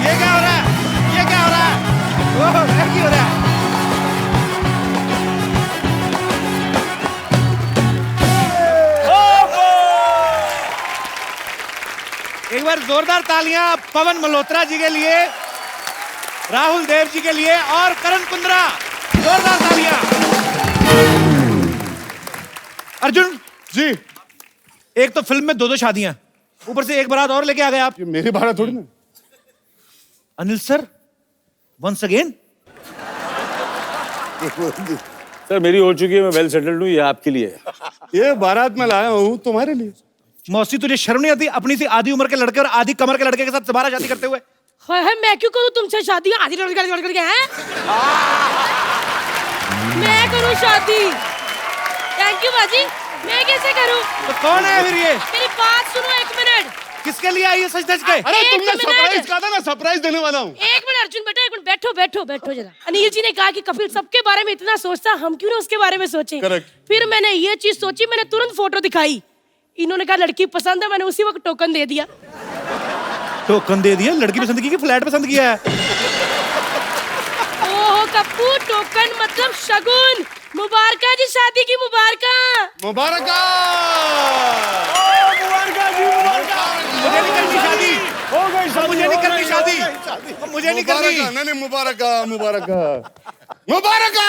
ये क्या हो रहा है? ये क्या हो रहा है? ओह, ये क्या हो रहा है? एक बार जोरदार तालियां पवन मल्होत्रा जी के लिए, राहुल देव जी के लिए और करण कुंद्रा। जोरदार तालियां। अर्जुन जी। एक तो फिल्म में 2 शादियां, ऊपर से एक बारात और लेके आ गए आप। ये मेरी बारात थोड़ी ना। Anil sir once again. Sir मेरी हो चुकी है, मैं वेल सेटल्ड हूँ, ये आपके लिए है। ये बारात में लाया हूँ तुम्हारे लिए। मौसी तुझे शर्म नहीं आती अपनी सी आधी उम्र के लड़के और आधी कमर के लड़के के साथ दोबारा शादी करते हुए? है मैं क्यों करूं तुमसे शादी? आधी लड़के हैं, मैं करूं शादी? थैंक यू बाजी। मैं कैसे करूं? तो कौन है फिर ये? मेरी बात सुनो 1 मिनट। किसके लिए आई है सच धज के? अरे एक तुमने मिनट। सरप्राइज कहा था ना, सरप्राइज देने वाला हूँ। 1 मिनट अर्जुन बेटा, 1 मिनट बैठो बैठो बैठो जरा। अनिल जी ने कहा कि कपिल सबके बारे में इतना सोचता, हम क्यों ना उसके बारे में सोचें। Correct. फिर मैंने ये चीज सोची, मैंने तुरंत फोटो दिखाई। इन्होंने कहा लड़की पसंद है, मैंने उसी वक्त टोकन दे दिया। टोकन दे दिया? लड़की पसंद की कि फ्लैट पसंद किया है? ओहो कप्पू, टोकन मतलब शगुन। मुबारका जी, शादी की मुबारका। मुबारका। मुझे नहीं करनी शादी। हो गई शादी, मुझे नहीं करनी शादी। मुझे नहीं करनी। नहीं मुबारका मुबारका मुबारका।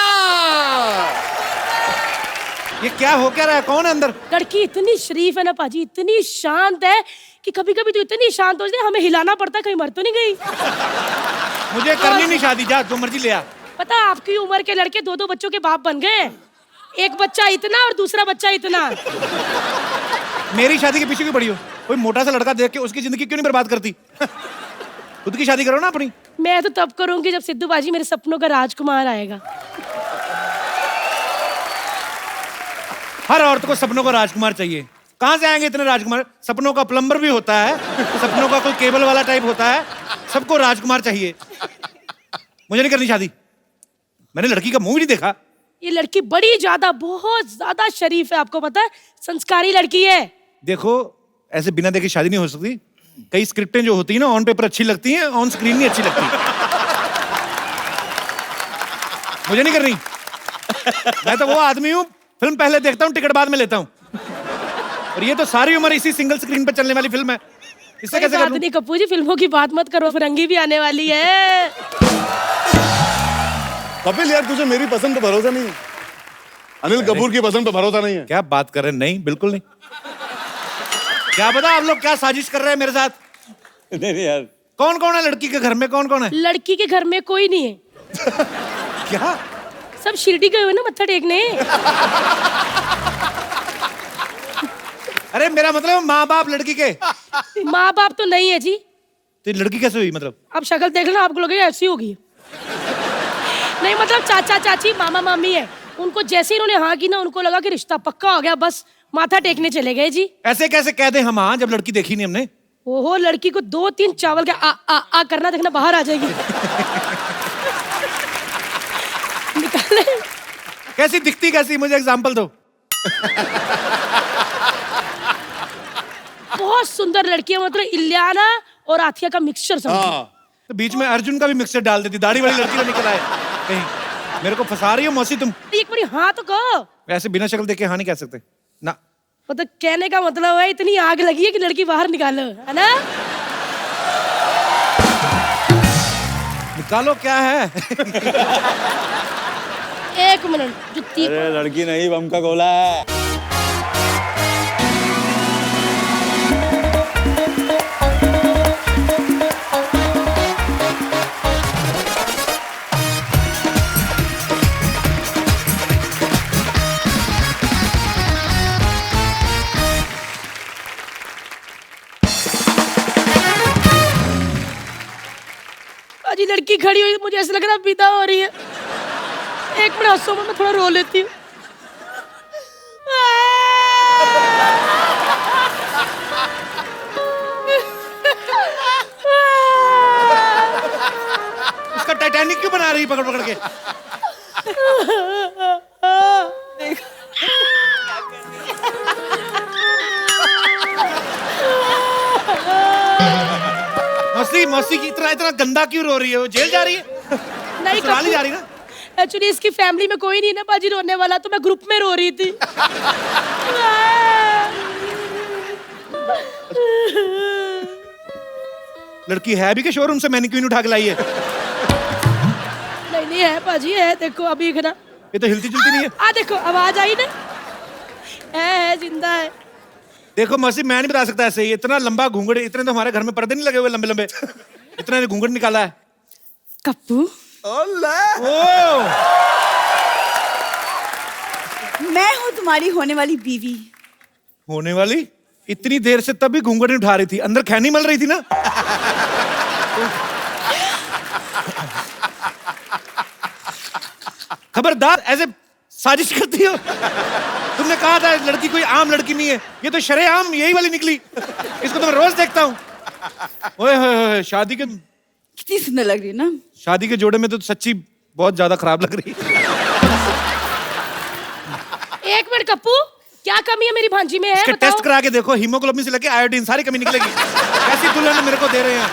ये क्या हो क्या रहा है? कौन है अंदर? लड़की इतनी शरीफ है ना पाजी, इतनी शांत है कि कभी कभी तो इतनी शांत हो जाती है हमें हिलाना पड़ता, कहीं मर तो नहीं गई। मुझे करनी नहीं शादी, जा जो मर्जी ले आ। पता आपकी उम्र के लड़के 2-2 बच्चों के बाप बन गए। एक बच्चा इतना और दूसरा बच्चा इतना। मेरी शादी के पीछे क्यों पड़ी हो? कोई मोटा सा लड़का देख के उसकी जिंदगी क्यों नहीं बर्बाद करती? खुद की शादी करो ना अपनी। मैं तो तब करूंगी जब सिद्धू बाजी मेरे सपनों का राजकुमार आएगा। हर औरत को सपनों का राजकुमार चाहिए। कहाँ से आएंगे इतने राजकुमार? सपनों का प्लम्बर भी होता है, सपनों का कोई केबल वाला टाइप होता है, सबको राजकुमार चाहिए। मुझे नहीं करनी शादी। मैंने लड़की का मुंह भी नहीं देखा। ये लड़की बड़ी ज्यादा, बहुत ज्यादा शरीफ है, आपको पता है, संस्कारी लड़की है। देखो ऐसे बिना देखे शादी नहीं हो सकती। कई स्क्रिप्टें जो होती है ना ऑन पेपर अच्छी लगती हैं, ऑन स्क्रीन नहीं अच्छी लगती। मुझे नहीं करनी। मैं तो वो आदमी हूँ, फिल्म पहले देखता हूँ, टिकट बाद में लेता हूँ। और ये तो सारी उम्र इसी सिंगल स्क्रीन पर चलने वाली फिल्म है, इससे कैसे कर लूं? नहीं कप्पू जी, फिल्मों की बात मत करो, फिरंगी भी आने वाली है। कपिल यार तुझे मेरी पसंद पे भरोसा नहीं है, अनिल कपूर की पसंद पे भरोसा नहीं है। क्या बात कर रहे हैं? नहीं बिल्कुल नहीं। क्या पता आप लोग क्या साजिश कर रहे हैं मेरे साथ। नहीं यार। कौन कौन है लड़की के घर में? कौन कौन है? लड़की के घर में कोई नहीं है। क्या? सब शिरडी गए हुए ना मत्था टेकने। अरे मेरा मतलब माँ बाप लड़की के। माँ बाप तो नहीं है जी। तो लड़की कैसे हुई मतलब? अब शक्ल देख लेना, आपको लगेगा ऐसी होगी। नहीं मतलब चाचा चाची मामा मामी है, उनको जैसे ही उन्होंने हाँ की ना, उनको लगा कि रिश्ता पक्का हो गया, बस माथा टेकने चले गए जी। ऐसे कैसे कह दे हम हाँ, जब लड़की देखी नहीं हमने। ओहो, लड़की को 2-3 चावल का आ करना, देखना बाहर आ जाएगी। निकाले। कैसी दिखती कैसी? मुझे एग्जांपल दो। बहुत सुंदर लड़की है, मतलब इलियाना और आथिया का मिक्सचर समझो। तो बीच में अर्जुन का भी मिक्सर डाल देती, दाढ़ी वाली लड़की को निकल आए कहीं। मेरे को फंसा रही हो मौसी तुम। एक बार हाँ तो कहो। ऐसे बिना शक्ल देखे हाँ नहीं कह सकते ना। मतलब कहने का मतलब है इतनी आग लगी है कि लड़की बाहर निकालो, है ना? निकालो क्या है? 1 मिनट, जुत्ती। अरे लड़की नहीं, बम का गोला है। अजी लड़की खड़ी हुई, मुझे ऐसा लग रहा है विदा हो रही है। 1 मिनट हंसो, मैं थोड़ा रो लेती हूँ। उसका टाइटैनिक क्यों बना रही है पकड़ पकड़ के? मौसी मौसी की इतना इतना गंदा क्यों रो रही है? वो जेल जा रही है? नहीं ससुराली जा रही ना? एक्चुअली इसकी फैमिली में कोई नहीं ना बाजी रोने वाला, तो मैं ग्रुप में रो रही थी। लड़की है भी के शोरूम से मैंने क्यों नहीं उठा के लाई है? नहीं नहीं है बाजी, है देखो अभी ना, ये तो हिलती जुलती नहीं है। देखो आवाज आई ना, है जिंदा है। देखो मौसी, मैं नहीं बता सकता ऐसे ही। इतना लंबा घूंघट, इतने तो हमारे घर में पर्दे नहीं लगे हुए लंबे लंबे। इतना घूंघट निकाला है। कप्पू, ओ मैं हूँ तुम्हारी होने वाली बीवी। होने वाली? इतनी देर से तब भी घूंघट नहीं उठा रही थी, अंदर खैनी मल रही थी ना। खबरदार, ऐसे साजिश करती हो। तुमने कहा था लड़की कोई आम लड़की नहीं है, ये तो शरेआम यही वाली निकली। इसको तो मैं रोज देखता हूँ। ओए होए होए, शादी कितनी सुंदर लग रही है ना। के जोड़े में तो सच्ची बहुत ज्यादा खराब लग रही है। एक मिनट कप्पू, क्या कमी है मेरी भांजी में है? इसके बताओ। टेस्ट करा के देखो, हीमोग्लोबिन से लेके आयोडीन सारी कमी निकलेगी। कैसी दुल्हन मेरे को दे रहे हैं?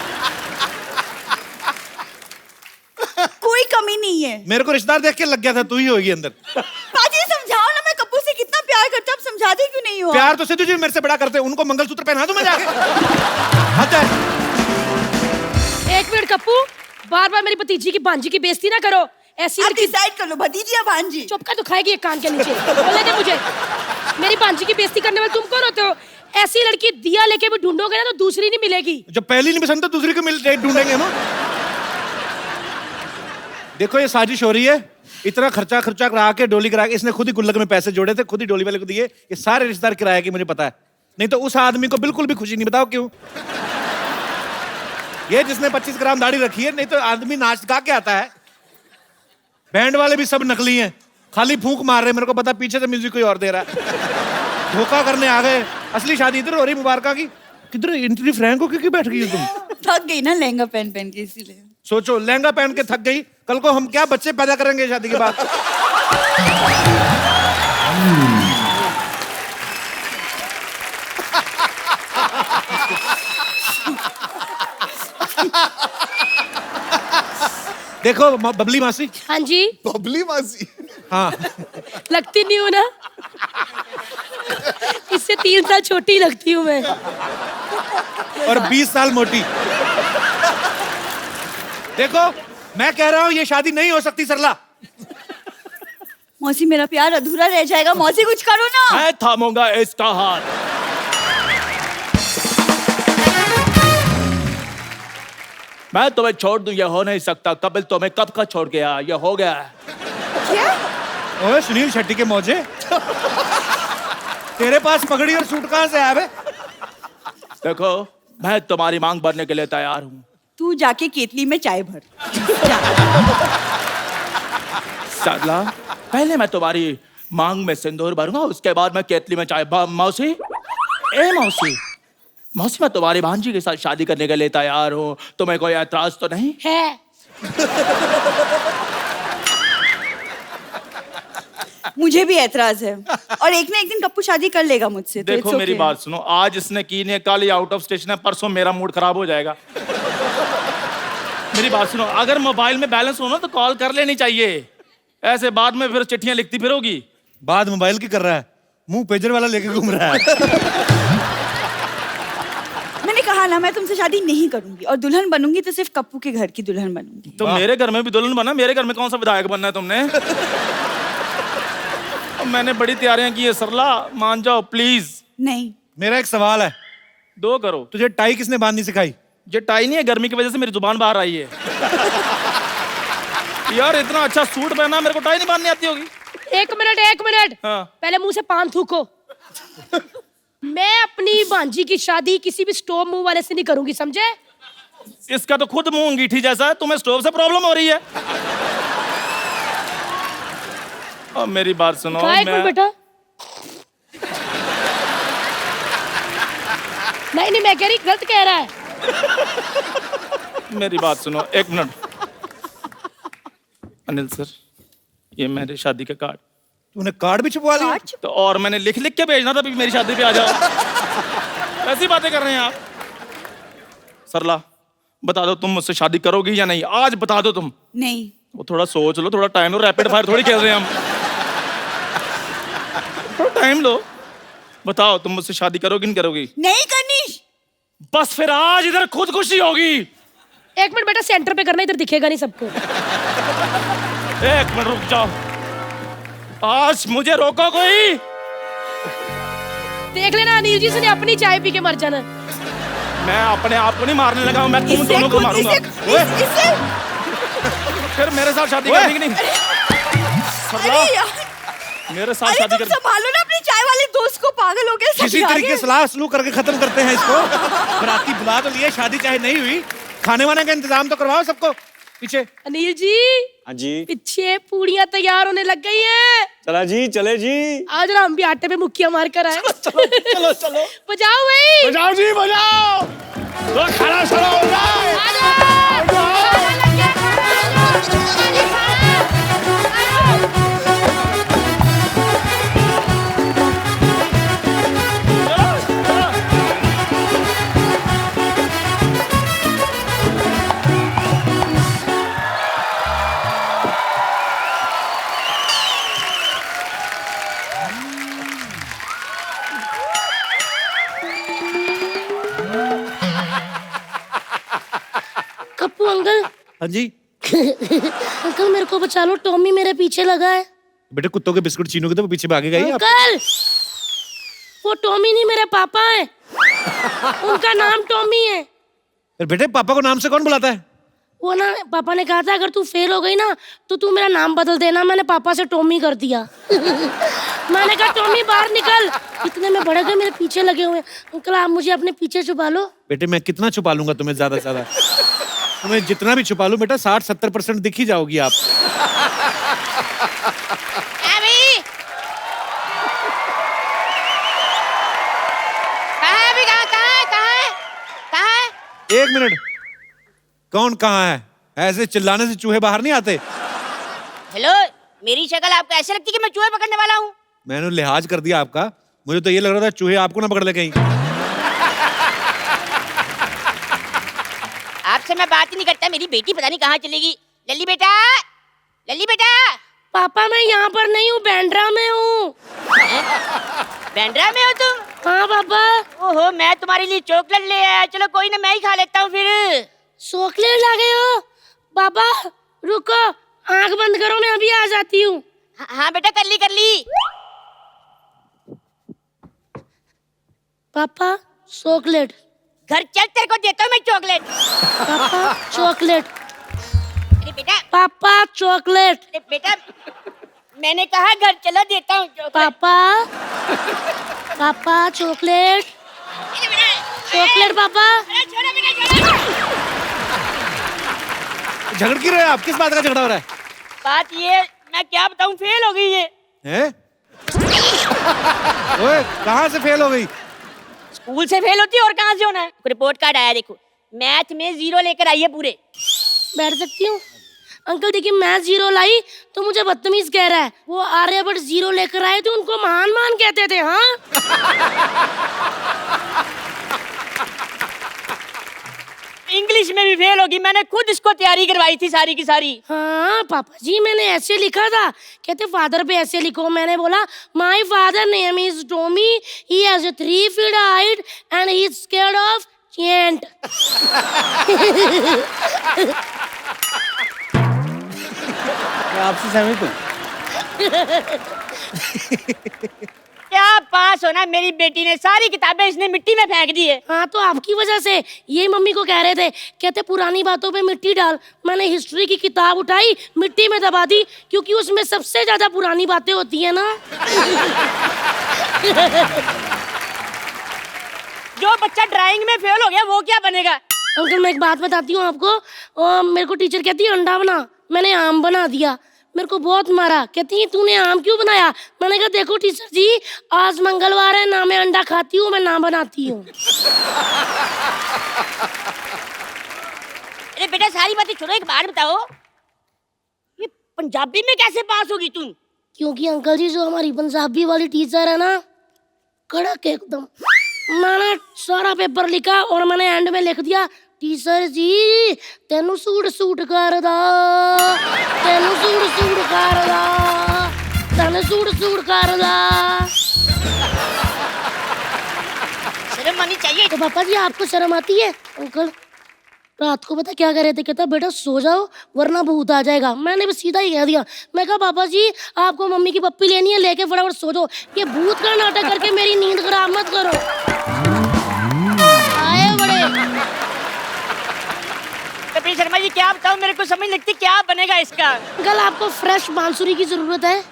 कोई कमी नहीं है। मेरे को रिश्तेदार देख के लग गया था तू ही होगी अंदर। पाजी समझाओ ना, मैं कप्पू से कितना प्यार करता हूँ, आप समझाते क्यों नहीं हो? प्यार तो सिद्धू जी मेरे से बड़ा करते हैं, उनको मंगलसूत्र पहना दूं मैं जाके? हद है। एक मिनट कप्पू, बार बार मेरी भतीजी की भांजी की बेइज्जती ना करो। ऐसी आप लड़की डिसाइड कर लो, भतीजी या भांजी। चुप कर, तो खाएगी एक कान के नीचे। बोले दे मुझे, मेरी भांजी की बेइज्जती करने वाले तुम कौन होते हो? ऐसी लड़की दिया लेके भी ढूंढोगे ना तो दूसरी नहीं मिलेगी। जब पहली नहीं पसंद तो दूसरी को मिल ढूंढेंगे हम। देखो ये साजिश हो रही है। इतना खर्चा खर्चा करा के डोली करा के, इसने खुद ही गुल्लक में पैसे जोड़े थे, खुद ही डोली वाले को दिए। ये सारे रिश्तेदार किराया की, मुझे पता है। नहीं तो उस आदमी को बिल्कुल भी खुशी नहीं। बताओ क्यों? ये जिसने 25 ग्राम दाढ़ी रखी है, नहीं तो आदमी नाच गा के आता है। बैंड वाले भी सब नकली हैं, खाली फूंक मार रहे हैं। मेरे को पता, पीछे से म्यूजिक कोई और दे रहा है। धोखा करने आ गए। असली शादी इधर हो रही मुबारका की। किधर इंटरव्यू फ्रैंक हो क्यों बैठ गई हो तुम? थक गई ना लहंगा पहन पहन के, इसीलिए। सोचो, लहंगा पहन के थक गई, कल को हम क्या बच्चे पैदा करेंगे शादी के बाद? देखो बबली मासी। हाँ जी। बबली मासी। हाँ, लगती नहीं हूँ ना, इससे 3 साल छोटी लगती हूँ मैं। और 20 साल मोटी। देखो मैं कह रहा हूँ ये शादी नहीं हो सकती सरला। मौसी, मेरा प्यार अधूरा रह जाएगा। मौसी कुछ करो ना। मैं थामूंगा इसका हाथ। मैं तुम्हें छोड़ दूं, ये हो नहीं सकता। कपिल तुम्हें कब का छोड़ गया, ये हो गया है। क्या? ओए सुनील शेट्टी के मौजे, तेरे पास पगड़ी और सूट कहाँ से आया बे? देखो, मैं तुम्हारी मांग भरने के लिए तैयार हूँ। तू जाके केतली में चाय भर। सरला, पहले मैं तुम्हारी मांग में सिंदूर भरूंगा, उसके बाद मैं केतली में चाय। मौसी, ए मौसी, मौसी, मैं तुम्हारी भांजी के साथ शादी करने के लिए तैयार हूँ। तुम्हें कोई ऐतराज तो नहीं है? मुझे भी ऐतराज है, और एक ना एक दिन कप्पू शादी कर लेगा मुझसे। तो देखो it's मेरी okay। बात सुनो, आज इसने की ने, कल ये आउट ऑफ स्टेशन है, परसों मेरा मूड खराब हो जाएगा। मेरी बात सुनो, अगर मोबाइल में बैलेंस हो ना तो कॉल कर लेनी चाहिए। ऐसे बाद में फिर चिट्ठियां लिखती फिरोगी। बात मोबाइल की कर रहा है, मुंह पेजर वाला लेके घूम रहा है। मैंने कहा ना, मैं तुमसे शादी नहीं करूंगी, और दुल्हन बनूंगी तो सिर्फ कप्पू के घर की दुल्हन बनूंगी। तो मेरे घर में भी दुल्हन बना। मेरे घर में कौन सा विधायक बनना है तुमने? मैंने बड़ी तैयारियां की है सरला, मान जाओ प्लीज। नहीं। मेरा एक सवाल है, 2 करो। तुझे टाई किसने बांधनी सिखाई? ये टाई नहीं है, गर्मी की वजह से मेरी जुबान बाहर आई है। यार इतना अच्छा सूट पहना, मेरे को टाई नहीं बांधनी आती होगी। एक मिनट। हाँ। पहले मुंह से पान थूको। मैं अपनी भांजी की शादी किसी भी स्टोव मुंह वाले से नहीं करूंगी, समझे? इसका तो खुद मुंह अंगीठी जैसा है, तुम्हें स्टोव से प्रॉब्लम हो रही है। और मेरी बात सुनो, एक मिनट बेटा। नहीं, मैं कह रही गलत कह रहा है। मेरी बात सुनो, 1 मिनट। अनिल सर, ये मेरे शादी का कार्ड। तूने कार्ड भी छुपवा लिया? तो और मैंने लिख लिख के भेजना था भी मेरी शादी पे आ जाओ। ऐसी बातें कर रहे हैं आप। सरला, बता दो तुम मुझसे शादी करोगी या नहीं, आज बता दो तुम। नहीं। वो थोड़ा सोच लो, थोड़ा टाइम लो, रैपिड फायर थोड़ी खेल रहे हैं हम। थोड़ा टाइम लो, बताओ तुम मुझसे शादी करोगी नहीं करोगी? नहीं करनी। बस फिर आज इधर खुदकुशी होगी। एक मिनट बेटा, सेंटर पे करना, इधर दिखेगा नहीं सबको। एक मिनट रुक जाओ, आज मुझे रोको कोई। देख लेना अनिल जी से अपनी चाय पी के मर जाना। मैं अपने आप को नहीं मारने लगा हूं, मैं तुम इससे दोनों को खुद- मारूंगा। इससे- इससे फिर मेरे साथ शादी करनी कि नहीं? अरे यार, मेरे साथ अरे शादी तुम कर। संभालो ना अपने चाय वाले दोस्त को, पागल हो गए सब किसी यार तरीके ये। सलाह सलूक करके खत्म करते हैं इसको। बराती बुला तो लिए, शादी चाहे नहीं हुई, खाने वाने का इंतजाम तो करवाओ सबको। पीछे अनिल जी, हाँ जी, पीछे पूड़ियाँ तैयार होने लग गई हैं। चला जी, चले जी। आज ना हम भी आटे पे मुक्कियाँ मार कर आए। चलो चलो चलो, बजाओ भाई। बजाओ जी बजाओ, तो खाना खड़ा हो जाए। कप्पू अंकल, हाँ जी अंकल मेरे को बचा लो, टॉमी मेरे पीछे लगा है। बेटे, कुत्तों के बिस्कुट छीनोगे तो वो पीछे भागेगा ही। अंकल, वो टॉमी नहीं मेरे पापा है, उनका नाम टॉमी है। फिर बेटे, पापा को नाम से कौन बुलाता है? वो ना, पापा ने कहा था अगर तू फेल हो गई ना तो तू मेरा नाम बदल देना। मैंने पापा से टॉमी कर दिया। मैंने कहा टॉमी बाहर निकल, इतने में बड़े गए मेरे पीछे लगे हुए हैं। अंकल आप मुझे अपने पीछे छुपा लो। बेटे, मैं कितना छुपा लूंगा तुम्हें, ज्यादा से ज्यादा। तुम्हें जितना भी छुपा लूं बेटा, 60-70% दिख ही जाओगी आप। एक मिनट, कौन कहाँ है? ऐसे चिल्लाने से चूहे बाहर नहीं आते। हेलो, मेरी शक्ल आपको ऐसे लगती है कि मैं चूहे पकड़ने वाला हूँ? मैंने लिहाज कर दिया आपका, मुझे तो ये लग रहा था चूहे आपको ना पकड़ ले कहीं। आपसे मैं बात ही नहीं करता, मेरी बेटी पता नहीं कहाँ चलेगी। लल्ली बेटा, लल्ली बेटा। पापा मैं यहाँ पर नहीं हूँ, बैंड्रा में हूँ। बैंड्रा में हो तुम? हाँ पापा। ओहो, मैं तुम्हारे लिए चॉकलेट ले आया। चलो कोई ना, मैं ही खा लेता हूँ फिर। चॉकलेट ला गए हो? पापा रुको, आंख बंद करो, मैं अभी आ जाती हूँ। हाँ बेटा, कर ली कर ली। पापा चॉकलेट। घर चल, तेरे को देता हूँ मैं चॉकलेट। पापा चॉकलेट। अरे बेटा, पापा चॉकलेट। अरे बेटा, मैंने कहा घर चलो, देता हूँ चॉकलेट। पापा, पापा चॉकलेट, अरे बेटा, चॉकलेट पापा। अरे छोड़ो बेटा, छोड़ो। झगड़ क्यों रहे हो आप? किस बात का झगड़ा हो रहा है? बात ये, मैं क्या बताऊँ, फेल हो गई ये। हैं? ओए, कहाँ से फेल हो गई? स्कूल से फेल होती है और कहाँ से होना है? रिपोर्ट कार्ड आया, देखो मैथ में 0 लेकर आई है पूरे। बैठ सकती हूँ? अंकल देखिए, मैं 0 लाई तो मुझे बदतमीज कह रहा है। वो आर्यभट्ट 0 लेकर आए थे, उनको महान मान कहते थे। हाँ इंग्लिश में भी फेल होगी, मैंने खुद इसको तैयारी करवाई थी सारी की सारी। हाँ पापा जी, मैंने ऐसे लिखा था, कहते फादर पे ऐसे लिखो। मैंने बोला my father name is Tommy, he has 3 feet height and he is scared of chant. आपसे सहमत हूँ। क्या पास होना, मेरी बेटी ने सारी किताबें इसने मिट्टी में फेंक दी है। हाँ तो आपकी वजह से, ये मम्मी को कह रहे थे, कहते पुरानी बातों पे मिट्टी डाल। मैंने हिस्ट्री की किताब उठाई, मिट्टी में दबा दी, क्योंकि उसमें सबसे ज्यादा पुरानी बातें होती है ना। जो बच्चा ड्राइंग में फेल हो गया वो क्या बनेगा? अंकल मैं एक बात बताती हूँ आपको, मेरे को टीचर कहती है अंडा बना, मैंने आम बना दिया। मेरे को बहुत मारा, कहती है तूने आम क्यों बनाया? मैंने कहा देखो टीचर जी, आज मंगलवार है, ना मैं अंडा खाती हूँ, मैं ना बनाती हूँ। अरे बेटा सारी बातें छोड़ो, एक बात बताओ, ये पंजाबी में कैसे पास होगी तुम? क्योंकि अंकल जी जो हमारी पंजाबी वाली टीचर है ना, कड़क एकदम। मैंने सारा पेपर लिखा और मैंने एंड में लिख दिया टीचर जी तेनू सूट सूट करदा, तेनू सूट सूट करदा, तेनू सूट सूट करदा। शर्म आनी चाहिए। तो पापा जी आपको शर्म आती है? अंकल रात को पता क्या कह रहे थे, कहता बेटा सो जाओ वरना भूत आ जाएगा। मैंने भी सीधा ही कह दिया, मैं कहा पापा जी आपको मम्मी की पप्पी लेनी है, लेके फटाफट सो जाओ, ये भूत का नाटक करके मेरी नींद खराब मत करो। आए बड़े। कपिल शर्मा जी क्या बताऊं, मेरे को समझ लगती क्या बनेगा इसका। अंकल आपको फ्रेश बांसुरी की जरूरत है।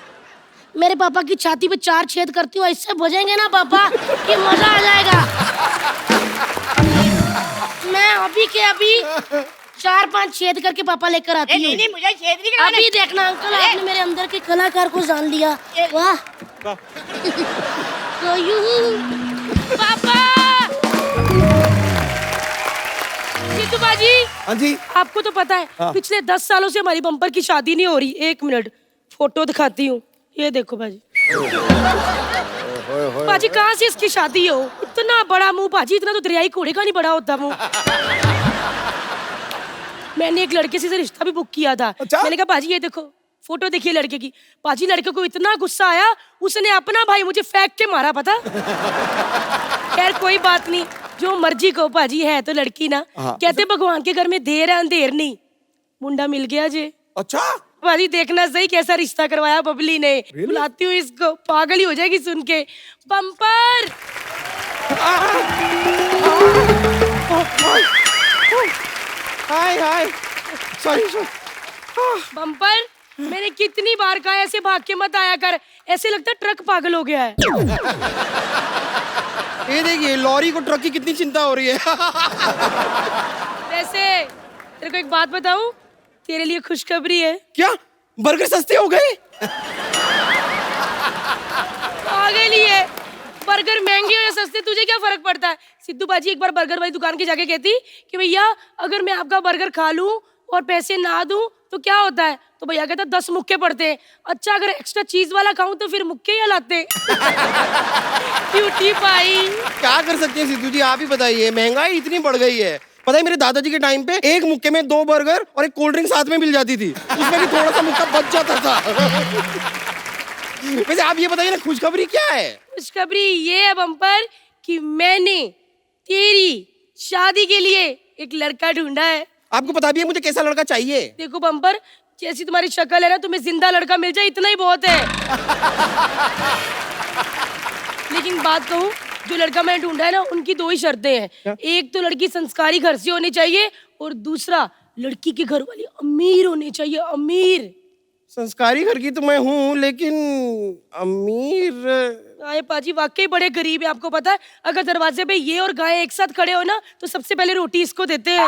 मेरे पापा की छाती पे 4 छेद करती हूँ, इससे बजेंगे ना पापा कि मजा आ जाएगा। मैं अभी के अभी 4-5 छेद करके पापा लेकर आती हूँ। नहीं नहीं मुझे छेद नहीं करवाना। अभी देखना अंकल, आपने मेरे अंदर के कलाकार को जान लिया। वाह पापा। जीतू बाजी, हाँ जी। आपको तो पता है पिछले 10 सालों से हमारी बम्पर की शादी नहीं हो रही। 1 मिनट फोटो दिखाती हूँ, ये देखो बाजी। बाजी कहाँ से इसकी शादी हो? इतना बड़ा मुंह बाजी, इतना तो दरियाई घोड़े का नहीं बड़ा होता मुंह। मैंने एक लड़के से रिश्ता भी बुक किया था। अच्छा? मैंने कहा बाजी ये देखो फोटो देखिए लड़के की। बाजी लड़के को इतना गुस्सा आया, उसने अपना भाई मुझे फेंक के मारा पता। खैर कोई बात नहीं, जो मर्जी को बाजी, है तो लड़की ना। कहते भगवान के घर में देर है अंधेर नहीं। मुंडा मिल गया जे। अच्छा बाजी देखना सही कैसा रिश्ता करवाया बबली ने। बुलाती हूँ इसको, पागल ही हो जाएगी सुन के। बम्पर हाय हाय सॉरी बम्पर, मैंने कितनी बार कहा ऐसे भाग के मत आया कर, ऐसे लगता है ट्रक पागल हो गया है। ये देखिए लॉरी को ट्रक की कितनी चिंता हो रही है। वैसे तेरे को एक बात बताऊं, तेरे लिए खुशखबरी है। क्या बर्गर सस्ते हो गए? पागल ही है, बर्गर महंगे हो या सस्ते तुझे क्या फर्क पड़ता है। सिद्धू बाजी एक बार बर्गर वाली दुकान की जाके कहती कि भैया अगर मैं आपका बर्गर खा लूं और पैसे ना दूं तो क्या होता है, तो भैया कहता 10 मुक्के पड़ते हैं। अच्छा अगर एक्स्ट्रा चीज वाला खाऊं तो फिर मुक्के ही हलाते। Cutie pie. क्या कर सकते हैं सिद्धू जी, आप ही बताइए, महंगाई इतनी बढ़ गई है। पता है मेरे दादाजी के टाइम पे एक मुक्के में 2 बर्गर और एक कोल्ड ड्रिंक साथ में मिल जाती थी, उसमें भी थोड़ा सा मुक्का बच जाता था। वैसे आप ये बताइए ना खुशखबरी क्या है? खुशखबरी ये है बम्पर कि मैंने तेरी शादी के लिए एक लड़का ढूंढा है। आपको पता भी है मुझे कैसा लड़का चाहिए? देखो बम्पर, जैसी तुम्हारी शक्ल है ना, तुम्हें जिंदा लड़का मिल जाए इतना ही बहुत है। लेकिन बात कहूँ, जो लड़का मैंने ढूंढा है ना, उनकी 2 ही शर्तें हैं। एक तो लड़की संस्कारी घर से होनी चाहिए और दूसरा लड़की के घर वाली अमीर होनी चाहिए। अमीर। संस्कारी घर की तो मैं हूँ, लेकिन अमीर। आए पाजी वाकई बड़े गरीब है, आपको पता है। अगर दरवाजे पे ये और गाय एक साथ खड़े हो ना तो सबसे पहले रोटी इसको देते हैं।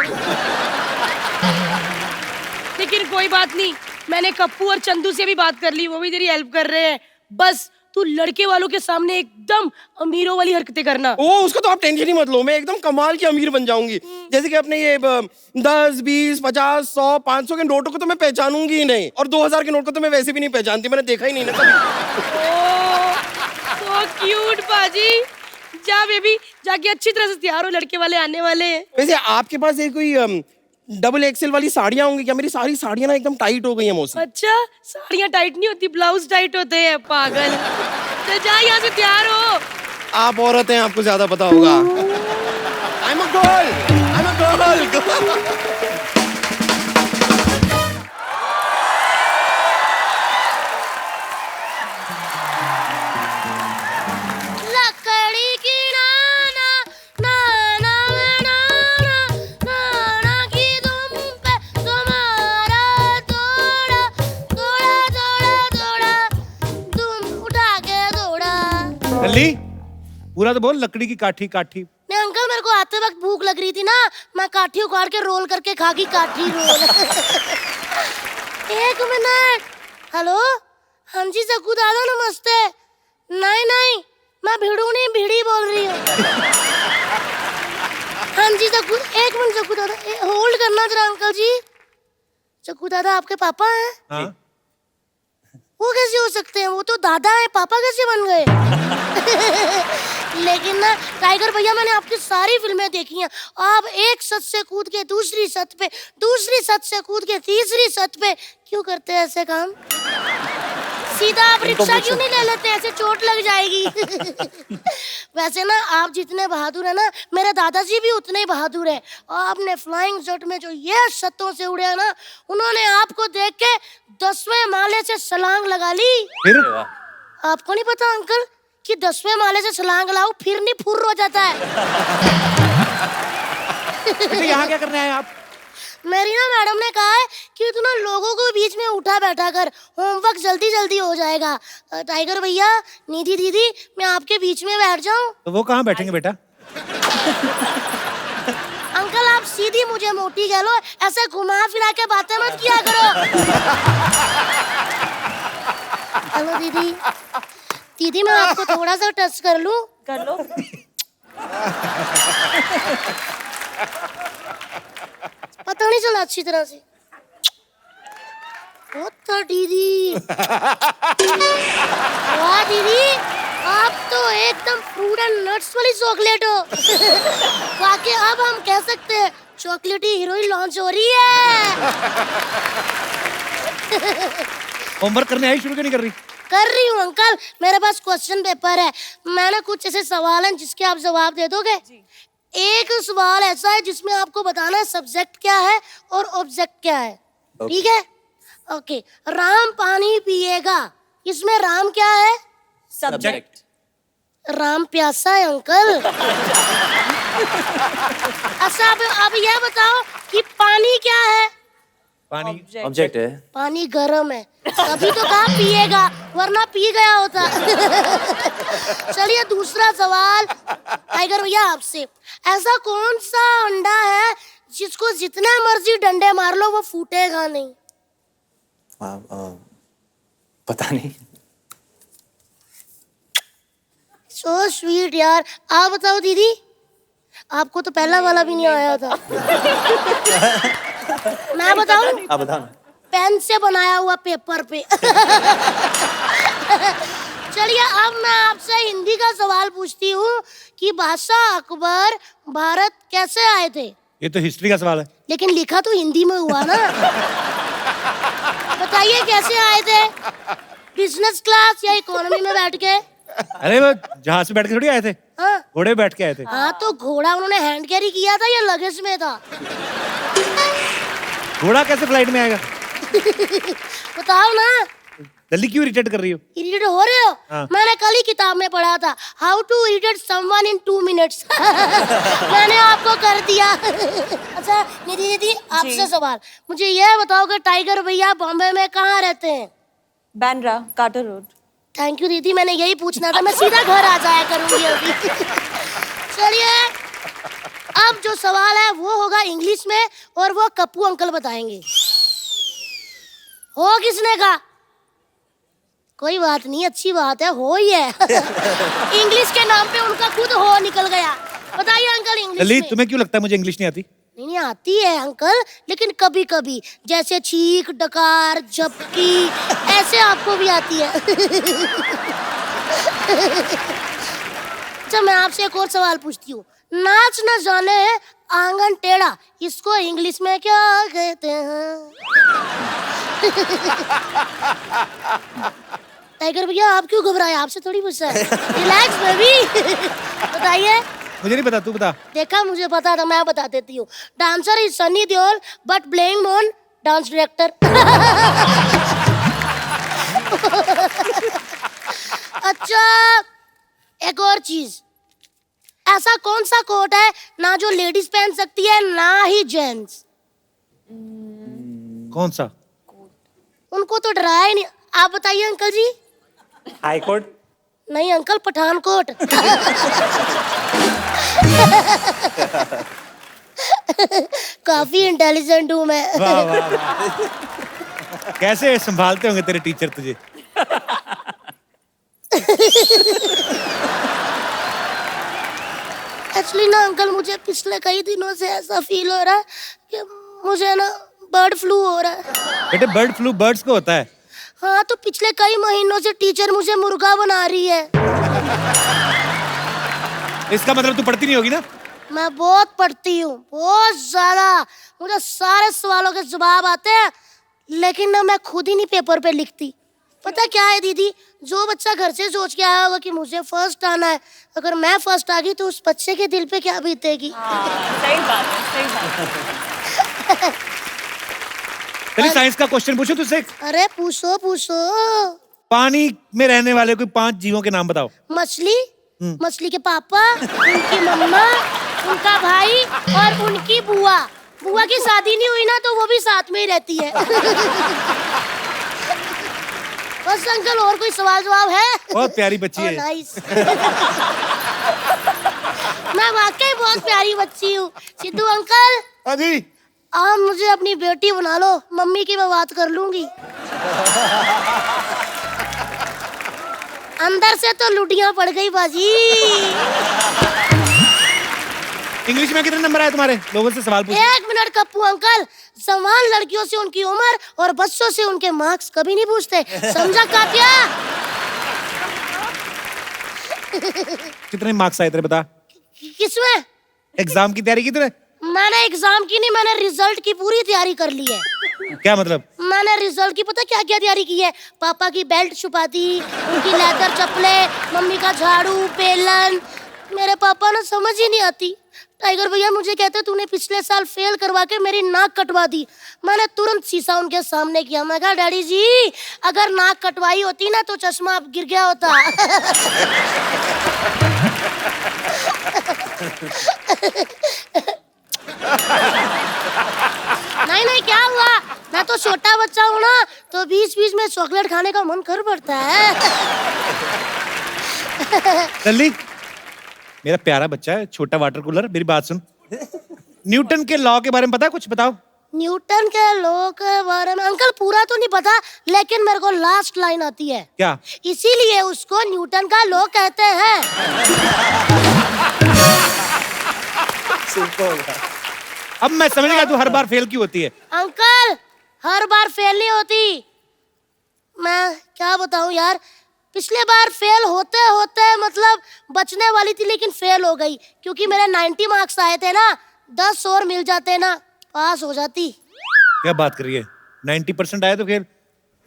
लेकिन कोई बात नहीं, मैंने कप्पू और चंदू से भी बात कर ली, वो भी तेरी हेल्प कर रहे हैं। बस तू लड़के वालों के सामने एकदम अमीरों वाली हरकतें करना। ओ उसका तो आप टेंशन ही मत लो, मैं एकदम कमाल की अमीर बन जाऊंगी। जैसे कि अपने ये 10, 20, 50, 100, 500 के नोटों को तो मैं पहचानूंगी ही नहीं, और 2000 के नोट को तो मैं वैसे भी नहीं पहचानती, मैंने देखा ही नहीं ना कभी। सो क्यूट बाजी। जा बेबी, जाके अच्छी तरह से तैयार हो, लड़के वाले आने वाले हैं। वैसे आपके पास एक कोई डबल एक्सेल वाली साड़ियाँ होंगी क्या? मेरी सारी साड़ियाँ ना एकदम टाइट हो गई हैं मौसी। अच्छा साड़ियाँ टाइट नहीं होती, ब्लाउज टाइट होते हैं पागल। तो जा यहाँ से तैयार हो। आप औरत हैं, आपको ज्यादा पता होगा। I'm a girl, I'm a girl। लकड़ी की नाना नाना नाना नाना की दुम पे तुम्हारा दौड़ा दौड़ा दौड़ा दौड़ा दुम उठा के दौड़ा। लल्ली पूरा तो बोल, लकड़ी की काठी काठी। नहीं अंकल, मेरे को आते वक्त भूख लग रही थी ना, मैं काठी उखाड़ के रोल करके खा गई, काठी रोल। 1 मिनट। हेलो, हाँ जी सकू दादा नमस्ते। नहीं नहीं, मैं भिड़ू नहीं, भिड़ी बोल रही हूँ। हाँ जी सकू, 1 मिनट सकू दादा, होल्ड करना जरा अंकल जी। सकू दादा आपके पापा हैं? हाँ वो कैसे हो सकते हैं, वो तो दादा है, पापा कैसे बन गए? लेकिन ना टाइगर भैया, मैंने आपकी सारी फिल्में देखी हैं। आप एक छत से कूद के दूसरी छत पे, दूसरी छत से कूद के तीसरी छत पे क्यों करते हैं ऐसे काम? सीधा आप रिक्शा क्यों नहीं ले लेते? ऐसे चोट लग जाएगी। वैसे ना आप जितने बहादुर है ना, मेरे दादाजी भी उतने ही बहादुर है। आपने फ्लाइंग जेट में जो ये छतों से उड़े हैं ना, उन्होंने आपको देख के 10वें माले से छलांग लगा ली। फिर आपको नहीं पता अंकल कि 10वें माले से छलांग लगाओ फिर नहीं फुर्र हो जाता है। तो यहाँ क्या करने आए आप? मेरी ना मैडम ने कहा है कि तू ना लोगों को बीच में उठा बैठा कर, होमवर्क जल्दी जल्दी हो जाएगा। टाइगर भैया, निधि दीदी, मैं आपके बीच में बैठ जाऊं? तो वो कहाँ बैठेंगे बेटा? अंकल आप सीधी मुझे मोटी कह लो, ऐसे घुमा फिरा के बातें मत किया करो। हेलो दीदी। दीदी मैं आपको थोड़ा सा टच कर लूं? कर लो। पता नहीं चला अच्छी तरह से। बहुत था दीदी। वाह दीदी, आप तो एकदम फ्रूट एंड नट्स वाली चॉकलेट हो। वाकई अब हम कह सकते हैं चॉकलेटी हीरोइन लॉन्च हो रही है। होमवर्क करने आई, शुरू क्यों नहीं कर रही? कर रही हूँ अंकल, मेरे पास क्वेश्चन पेपर है। मैंने कुछ ऐसे सवाल हैं जिसके आप जवाब दे दोगे? एक सवाल ऐसा है जिसमें आपको बताना है सब्जेक्ट क्या है और ऑब्जेक्ट क्या है। ठीक है? ओके। राम पानी पिएगा, इसमें राम क्या है? सब्जेक्ट। राम प्यासा है अंकल। अच्छा अब यह बताओ कि पानी क्या है? पानी ऑब्जेक्ट है। पानी गर्म है, तभी तो कहा पिएगा, वरना पी गया होता। चलिए दूसरा सवाल टाइगर भैया आपसे, ऐसा कौन सा अंडा है जिसको जितना मर्जी डंडे मार लो वो फूटेगा नहीं? पता नहीं। सो स्वीट यार। आप बताओ दीदी, आपको तो पहला वाला भी नहीं आया था। मैं बताऊं? आप बताओ। पेन से बनाया हुआ पेपर पे। चलिए अब मैं आपसे हिंदी का सवाल पूछती हूँ कि बादशाह अकबर भारत कैसे आए थे? ये तो हिस्ट्री का सवाल है। लेकिन लिखा तो हिंदी में हुआ ना। बताइए कैसे आए थे? बिजनेस क्लास या इकोनॉमी में बैठ के? अरे वो जहाज पे बैठ के थोड़ी आए थे, हाँ घोड़े पे बैठ के आए थे। हाँ, तो घोड़ा उन्होंने हैंड कैरी किया था या लगेज में था? घोड़ा कैसे फ्लाइट में आएगा? बताओ ना। जल्दी क्यों इरिटेट कर रही हो? इरिटेट हो रहे हो? हाँ। मैंने कल ही किताब में पढ़ा था, how to irritate someone in 2 minutes. मैंने आपको कर दिया। अच्छा निधि दीदी, आपसे सवाल, मुझे यह बताओ कि टाइगर भैया बॉम्बे में कहाँ रहते हैं? Bandra, Carter Road. Thank you दीदी, मैंने यही पूछना था, मैं सीधा घर आ जाया करूंगी अभी। चलिए अब जो सवाल है वो होगा इंग्लिश में और वो कप्पू अंकल बताएंगे। हो किसने कहा? कोई बात नहीं, अच्छी बात है, हो ही है। इंग्लिश के नाम पे उनका खुद हो निकल गया। बताइए अंकल इंग्लिश जल्दी, में। तुम्हें क्यों लगता है मुझे इंग्लिश नहीं आती? नहीं आती है अंकल, लेकिन कभी कभी, जैसे छींक, डकार, झपकी, ऐसे आपको भी आती है। अच्छा मैं आपसे एक और सवाल पूछती हूँ, नाच न जाने आंगन टेढ़ा, इसको इंग्लिश में क्या कहते हैं? टाइगर भैया आप क्यों घबराए? आपसे थोड़ी पूछा है। Relax baby. बताइए। मुझे नहीं पता, तू बता। देखा, मुझे पता था, मैं बता देती हूँ। Dancer is Sunny Deol but blaming on dance director. अच्छा एक और चीज, ऐसा कौन सा कोट है ना जो लेडीज पहन सकती है ना ही जेंट्स? कौन सा? उनको तो डराया ही नहीं। आप बताइए अंकल जी। High court. नहीं अंकल, पठानकोट। काफी इंटेलिजेंट हूँ मैं। वाह वाह वाह। कैसे संभालते होंगे तेरे टीचर तुझे? एक्चुअली ना अंकल, मुझे पिछले कई दिनों से ऐसा फील हो रहा है कि मुझे ना बर्ड फ्लू हो रहा है। बेटे बर्ड फ्लू बर्ड्स को होता है। हाँ तो पिछले कई महीनों से टीचर मुझे मुर्गा बना रही है। इसका मतलब तू पढ़ती नहीं होगी ना? मैं बहुत पढ़ती हूँ, बहुत ज्यादा। मुझे सारे सवालों के जवाब आते हैं, लेकिन ना मैं खुद ही नहीं पेपर पे लिखती। पता क्या है दीदी, जो बच्चा घर से सोच के आया होगा कि मुझे फर्स्ट आना है, अगर मैं फर्स्ट आ गई तो उस बच्चे के दिल पे क्या बीतेगी। सही बात है, सही बात है। चलिए साइंस का क्वेश्चन पूछो तुझसे। अरे पूछो पूछो। पानी में रहने वाले कोई 5 जीवों के नाम बताओ। मछली, मछली के पापा, उनकी मम्मा, उनका भाई और उनकी बुआ। बुआ की शादी नहीं हुई ना तो वो भी साथ में ही रहती है। बस अंकल, और कोई सवाल जवाब है? बहुत प्यारी बच्ची है। नाइस। मैं वाकई बहुत प्यारी बच्ची हूँ। सिद्धू अंकल, हाँ जी। आप मुझे अपनी बेटी बना लो, मम्मी की मैं बात कर लूंगी। अंदर से तो लुटियां पड़ गई बाजी। इंग्लिश में कितने नंबर आए तुम्हारे? लोगों से सवाल पूछो। 1 मिनट कप्पू अंकल, समान लड़कियों से उनकी उम्र और बच्चों से उनके मार्क्स कभी नहीं पूछते, समझा कातिया? कितने मार्क्स आए तेरे बता? किसमें? एग्जाम की तैयारी की तूने? मैंने एग्जाम की नहीं, मैंने रिजल्ट की पूरी तैयारी कर ली है। क्या मतलब? मैंने रिजल्ट की पता क्या क्या तैयारी की है? पापा की बेल्ट छुपा दी, उनकी लेदर चप्पलें, मम्मी का झाड़ू, बेलन। मेरे पापा ना समझ ही नहीं आती। टाइगर भैया मुझे कहते तूने पिछले साल फेल करवा के मेरी नाक कटवा दी। मैंने तुरंत शीशा उनके सामने किया। मैं कहा डैडी जी, अगर नाक कटवाई होती ना तो चश्मा अब गिर गया होता। नहीं नहीं, क्या हुआ? मैं तो छोटा बच्चा हूँ ना, तो बीच बीच में चॉकलेट खाने का मन कर पड़ता है। लल्ली, मेरा प्यारा बच्चा है, छोटा वाटर कूलर, मेरी बात सुन। न्यूटन के लॉ के बारे में पता है कुछ? बताओ। न्यूटन के लॉ के बारे में अंकल पूरा तो नहीं पता, लेकिन मेरे को लास्ट लाइन आती है। क्या? इसीलिए उसको न्यूटन का लॉ कहते हैं। अब मैं समझ गया तू हर बार फेल क्यों होती है। अंकल, हर बार फेल नहीं होती। मैं क्या बताऊं यार, पिछले बार फेल होते होते मतलब बचने वाली थी, लेकिन फेल हो गई क्योंकि मेरे 90 मार्क्स आए थे ना। 10 और मिल जाते ना, पास हो जाती। क्या बात कर रही है? 90% आए तो फिर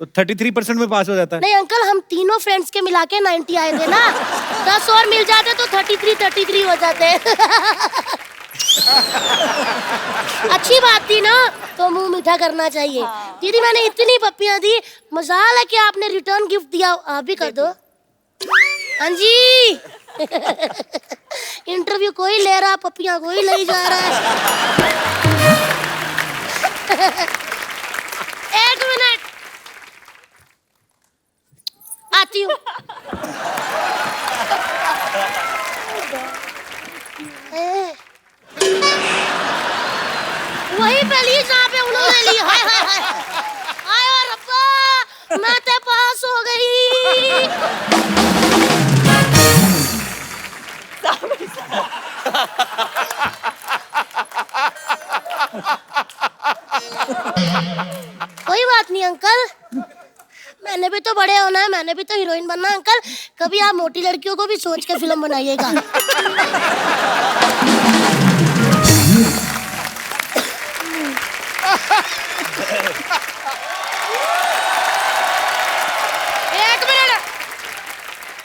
तो 33% में पास हो जाता है। नहीं अंकल, हम तीनों फ्रेंड्स के मिला के 90 आए थे ना। 10 और मिल जाते तो 33 हो जाते। अच्छी बात थी ना, तो मुंह मीठा करना चाहिए। दीदी मैंने इतनी पप्पियां दी, मजाल है कि आपने रिटर्न गिफ्ट दिया। आप भी कर दो। हाँ जी। इंटरव्यू कोई ले रहा, पप्पियां कोई ले जा रहा है। 1 मिनट, आती हूँ। वही पहली जहाँ पे उन्होंने ली। हाय हाय हाय हाय रब्बा, मैं ते पास हो गई। कोई बात नहीं अंकल, मैंने भी तो बड़े होना है, मैंने भी तो हीरोइन बनना है। अंकल, कभी आप मोटी लड़कियों को भी सोच के फिल्म बनाइएगा। एक मिनट,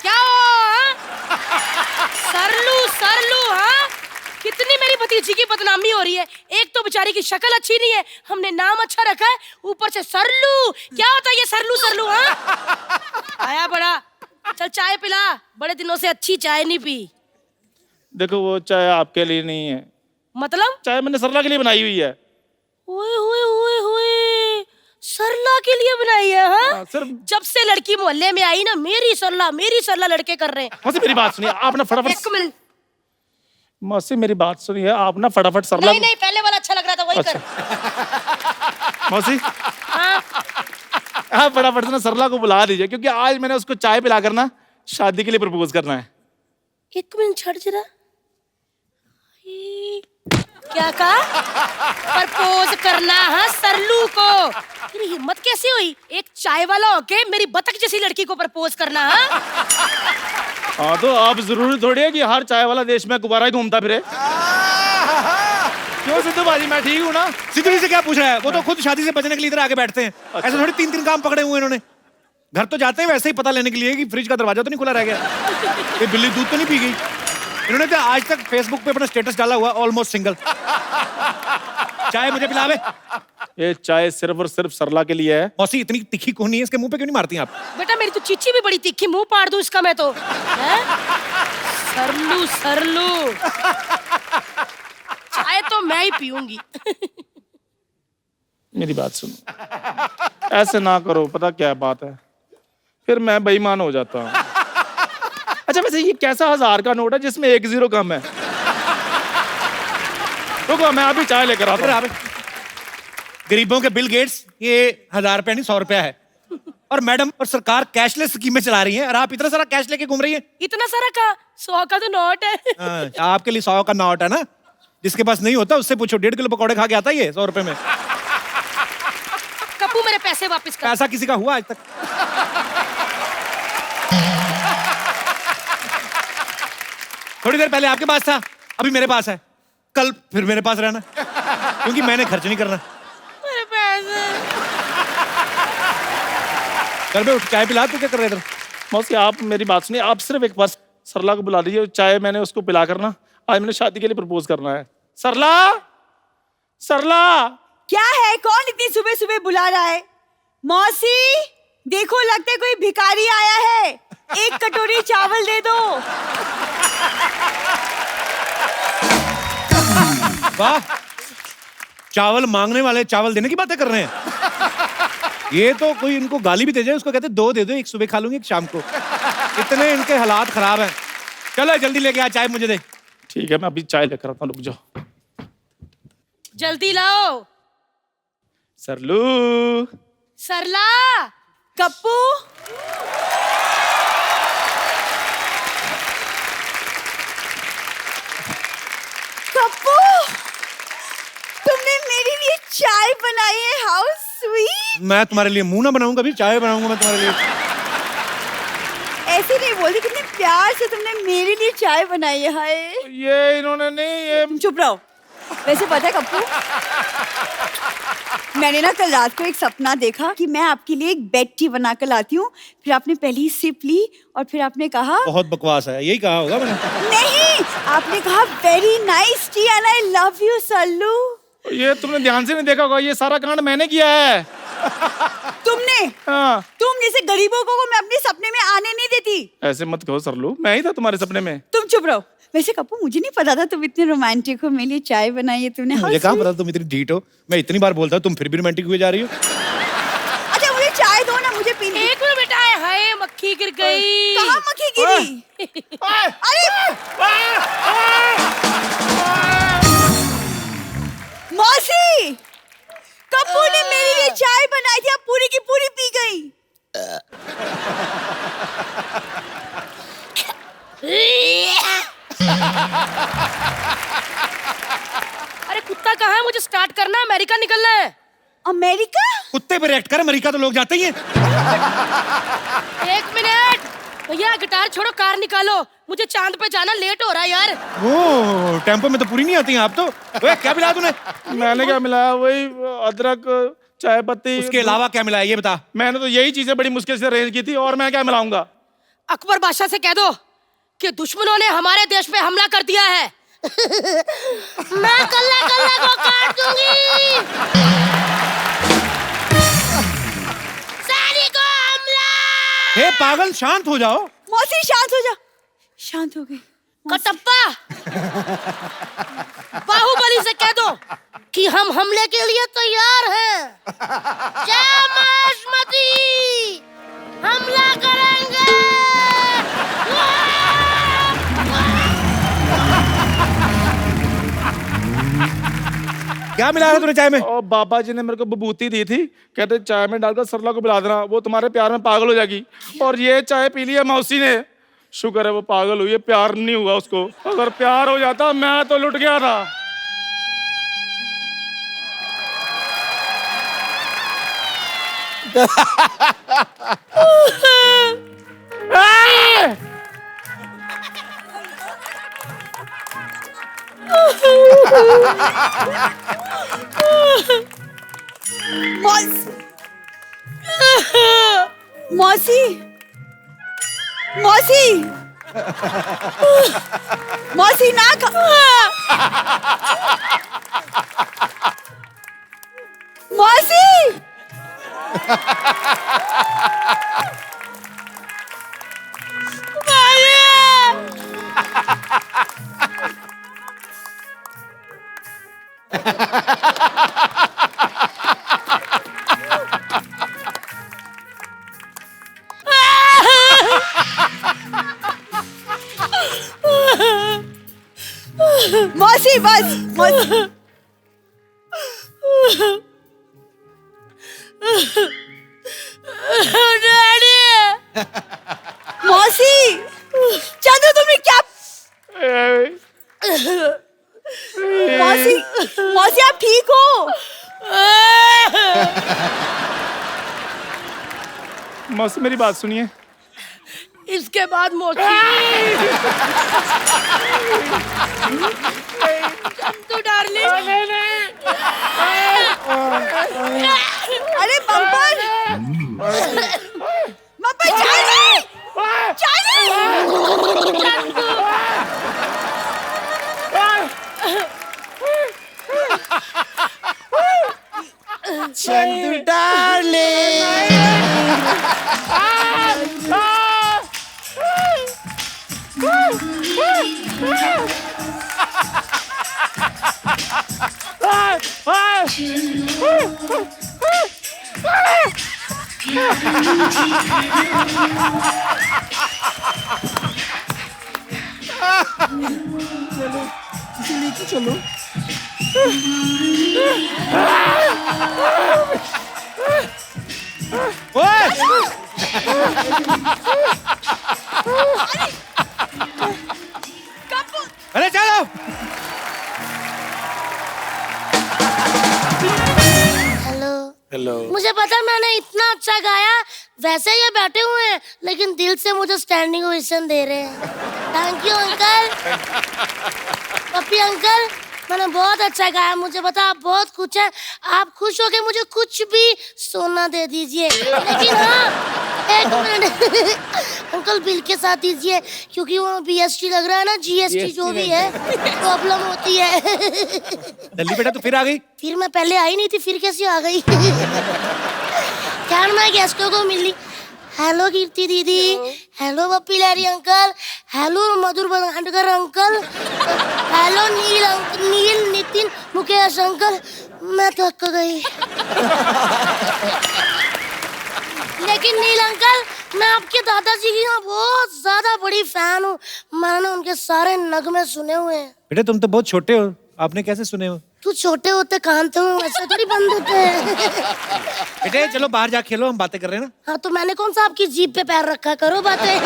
क्या हो? सरलू सरलू, हाँ? कितनी मेरी भतीजी की बदनामी हो रही है। एक तो बेचारी की शक्ल अच्छी नहीं है, हमने नाम अच्छा रखा है, ऊपर से सरलू। क्या होता है ये सरलू सरलू? हाँ आया बड़ा, चल चाय पिला, बड़े दिनों से अच्छी चाय नहीं पी। देखो वो चाय आपके लिए नहीं है, मतलब? चाय मैंने सरला के लिए बनाई हुई है। ओए होए होए होए, सरला के लिए बनाई है? हाँ सर, जब से लड़की मोहल्ले में आई ना, मेरी सरला लड़के कर रहे हैं। मौसी मेरी बात सुनिए, आप ना फटाफट। 1 मिनट मौसी मेरी बात सुनिए, आप ना फटाफट सरला। नहीं नहीं, पहले वाला अच्छा लग रहा था, वही कर। मौसी हाँ आप फटाफट से ना सरला को बुला दीजिए, क्योंकि आज मैंने उसको चाय पिला कर ना शादी के लिए प्रपोज करना है। 1 मिनट छड़ जरा। क्या कहा? प्रपोज करना है सरलू को? तेरी हिम्मत कैसे हुई एक चाय वाला होके मेरी बतख जैसी लड़की को प्रपोज करना? है हाँ तो आप जरूरी थोड़ी है कि हर चाय वाला देश में गुब्बारा ही घूमता फिरे। क्यों सिद्धू बाजी, मैं ठीक हूँ ना? सिद्धू जी से क्या पूछ रहा है? वो तो खुद शादी से बचने के लिए इधर आके बैठते हैं। ऐसे थोड़ी 3-3 काम पकड़े हुए हैं इन्होंने। घर तो जाते हैं वैसे ही पता लेने के लिए कि फ्रिज का दरवाजा तो नहीं खुला रह गया, ये बिल्ली दूध तो नहीं पी गई। इन्होंने तो आज तक फेसबुक पे अपना स्टेटस डाला हुआ ऑलमोस्ट सिंगल। चाय मुझे पिलावे। ये चाय सिर्फ और सिर्फ सरला के लिए है। मौसी इतनी तीखी कौन नहीं है, इसके मुंह पे क्यों नहीं मारती आप? बेटा मेरी तो चीची भी बड़ी तीखी, मुंह पाड़ दूं इसका मैं तो। हैं? सरलू सरलू, चाय तो मैं ही पीऊंगी। मेरी बात सुनो, ऐसे ना करो, पता क्या बात है, फिर मैं बेईमान हो जाता हूँ। अच्छा वैसे ये कैसा 1000 का नोट है जिसमें 1 0 कम है? रुको मैं अभी चाय लेकर आता हूँ। गरीबों के बिल गेट्स ये 1000 रुपया नहीं 100 रुपया है, और मैडम और सरकार कैशलेस स्कीमें चला रही हैं, और आप इतना सारा कैश लेके घूम रही हैं। इतना सारा का 100 का तो नोट है। आपके लिए 100 का नोट है ना, जिसके पास नहीं होता उससे पूछो, 1.5 किलो पकौड़े खा के आता है ये 100 रुपए में। कप्पू मेरे पैसे वापस कर। पैसा किसी का हुआ आज तक? थोड़ी देर पहले आपके पास था, अभी मेरे पास है, कल फिर मेरे पास रहना, क्योंकि मैंने खर्च नहीं करना। मेरे पैसे। चल बे उठ, चाय पिला। तू क्या कर रहे इधर? मौसी आप मेरी बात सुनिए, आप सिर्फ एक बार सरला को बुला लीजिए, चाय मैंने उसको पिला करना, आज मैंने शादी के लिए प्रपोज करना है। सरला, सरला। क्या है? कौन इतनी सुबह सुबह बुला रहा है? मौसी देखो, लगता है कोई भिखारी आया है, 1 कटोरी चावल दे दो। वाह, चावल मांगने वाले चावल देने की बातें कर रहे हैं। ये तो कोई इनको गाली भी दे जाए उसको कहते 2 दे दो, 1 सुबह खा लूंगी 1 शाम को। इतने इनके हालात खराब हैं। चलो जल्दी लेके आ, चाय मुझे दे। ठीक है मैं अभी चाय लेकर आता हूँ, रुक जाओ। जल्दी लाओ। सरलू। सरला। कप्पू कप्पू, तुमने मेरे लिए चाय बनाई है, हाउ स्वीट। मैं तुम्हारे लिए मुंह ना बनाऊंगा, अभी चाय बनाऊंगा मैं तुम्हारे लिए। ऐसे नहीं बोलती, कितने प्यार से तुमने मेरे लिए चाय बनाई है। हाय, ये इन्होंने नहीं, ये तुम चुप रहो। वैसे पता है कप्पू, मैंने ना कल रात को एक सपना देखा कि मैं आपके लिए एक बेड टी बना कर लाती हूँ, फिर आपने पहली सिप ली और फिर आपने कहा बहुत बकवास है, यही कहा होगा मैंने। नहीं, आपने कहा very nice T and I love you Sallu. ये तुमने ध्यान से नहीं देखा होगा, ये सारा कांड मैंने किया है। तुमने? हाँ। तुम जैसे गरीबों को मैं अपने सपने में आने नहीं देती। ऐसे मत कहो सरलू, मैं ही था तुम्हारे सपने में। तुम चुप रहो। वैसे कप्पू मुझे नहीं पता था तुम इतने रोमांटिक हो, मेरे लिए चाय बनाई है तुमने। मुझे कहाँ पता तुम इतनी ढीठ हो, मैं इतनी बार बोलता हूँ तुम फिर भी रोमांटिक हुए जा रही हो। अच्छा मुझे चाय दो ना, मुझे पीनी। एक मिनट बेटा, हाय मक्खी गिर गई। कहाँ मक्खी गिरी? अरे मौसी, कप्पू ने मेरे लिए चाय बनाई थी, अब पूरी की पूरी पी गई। अरे कुत्ता कहाँ है? मुझे स्टार्ट करना है, अमेरिका निकलना है। अमेरिका? कुत्ते पे रिएक्ट कर, अमेरिका तो लोग जाते ही हैं। 1 मिनट भैया, गिटार छोड़ो, कार निकालो, मुझे चांद पे जाना, लेट हो रहा है यार। ओ, टेम्पो में तो पूरी नहीं आती हैं आप तो। ओए, क्या मिला तूने? मैंने क्या मिलाया? वही अदरक, चाय पत्ती। उसके अलावा क्या मिला है ये बता। मैंने तो यही चीजें बड़ी मुश्किल से अरेंज की थी, और मैं क्या मिलाऊंगा? अकबर बादशाह से कह दो कि दुश्मनों ने हमारे देश पे हमला कर दिया है। मैं कल्ला कल्ला को काट दूंगी। सारी को हमला। हे पागल, शांत हो जाओ। मौसी शांत हो जा। शांत हो गई। कटप्पा, बाहुबली से कह दो कि हम हमले के लिए तैयार हैं। जय महेशमती, हमला करेंगे। क्या मिला है तूने चाय में? और बाबा जी ने मेरे को विभूति दी थी, कहते चाय में डालकर सरला को पिला देना, वो तुम्हारे प्यार में पागल हो जाएगी। और ये चाय पी ली है मौसी ने, शुक्र है वो पागल हुई है, प्यार नहीं हुआ उसको। अगर प्यार हो जाता मैं तो लुट गया था। मौसी मौसी मौसी ना मौसी मौसी बस मौसी मौसी चंद्र तुमने क्या मौसी मौसी आप ठीक हो मौसी मेरी बात सुनिए। इसके बाद मौसी चंदू डार्लिंग अरे bumper bumper Charlie Charlie Chandu darling चलो अरे चलो। हेलो हेलो मुझे पता मैंने इतना अच्छा गाया, वैसे ये बैठे हुए हैं लेकिन दिल से मुझे स्टैंडिंग ओवेशन दे रहे हैं। Thank you uncle. Pappi uncle मैंने बहुत अच्छा गाया, मुझे पता आप बहुत खुश हैं, आप खुश हो के मुझे कुछ भी सोना दे दीजिए, लेकिन हाँ एक मिनट अंकल बिल के साथ दीजिए, क्योंकि वो BST लग रहा है ना, GST जो भी है प्रॉब्लम होती है। दल्ली बेटा तू फिर आ गई। फिर मैं पहले आई नहीं थी, फिर कैसे आ गई? क्या मैं गेस्टों को मिली। हेलो कीर्ति दीदी, हेलो पप्पी लहरी अंकल, हेलो मधुर बंगाणकर अंकल, हेलो नील नितिन मुकेश अंकल। मैं थक गई। लेकिन नील अंकल मैं आपके दादाजी की ना बहुत ज्यादा बड़ी फैन हूँ, मैंने उनके सारे नगमे सुने हुए हैं। बेटा तुम तो बहुत छोटे हो, आपने कैसे सुने हो? तू छोटे होते कान तो ऐसे थोड़ी बंद होते हैं। बेटे चलो बाहर जा खेलो, हम बातें कर रहे हैं ना। हाँ तो मैंने कौन सा आपकी जीभ पे पैर रखा, करो बातें।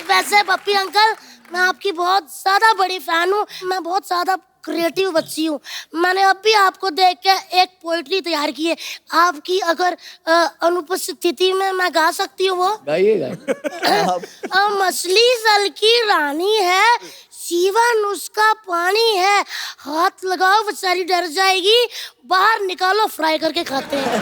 वैसे पप्पी अंकल मैं आपकी बहुत ज्यादा बड़ी फैन हूँ, मैं बहुत ज्यादा क्रिएटिव बच्ची हूँ। मैंने अभी आपको देख के एक पोइट्री तैयार की है, आपकी अगर अनुपस्थिति में मैं गा सकती हूँ वो। मछली जल की रानी है, जीवन उसका पानी है, हाथ लगाओ बेचारी डर जाएगी, बाहर निकालो फ्राई करके खाते हैं।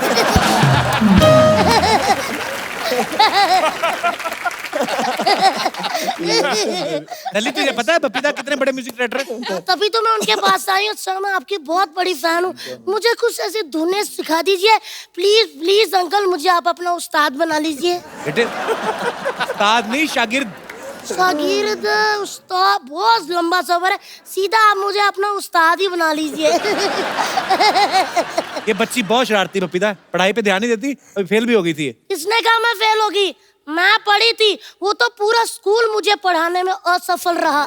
दल्ली तुझे पता है बपीता कितने बड़े म्यूजिक डायरेक्टर है? तभी तो मैं उनके पास आई हूँ सर, मैं आपकी बहुत बड़ी फैन हूँ, मुझे कुछ ऐसी धुनें सिखा दीजिए प्लीज प्लीज अंकल, मुझे आप अपना उस्ताद बना लीजिए। बेटे उस्ताद नहीं शागिर्द। शागिर्द उस्ताद बहुत लंबा सफर है, सीधा आप मुझे अपना उस्ताद ही बना लीजिए। ये बच्ची बहुत शरारती बपीता, पढ़ाई पे ध्यान नहीं देती, अभी फेल भी हो गई थी। किसने कहा मैं फेल होगी? मैं पढ़ी थी, वो तो पूरा स्कूल मुझे पढ़ाने में असफल रहा।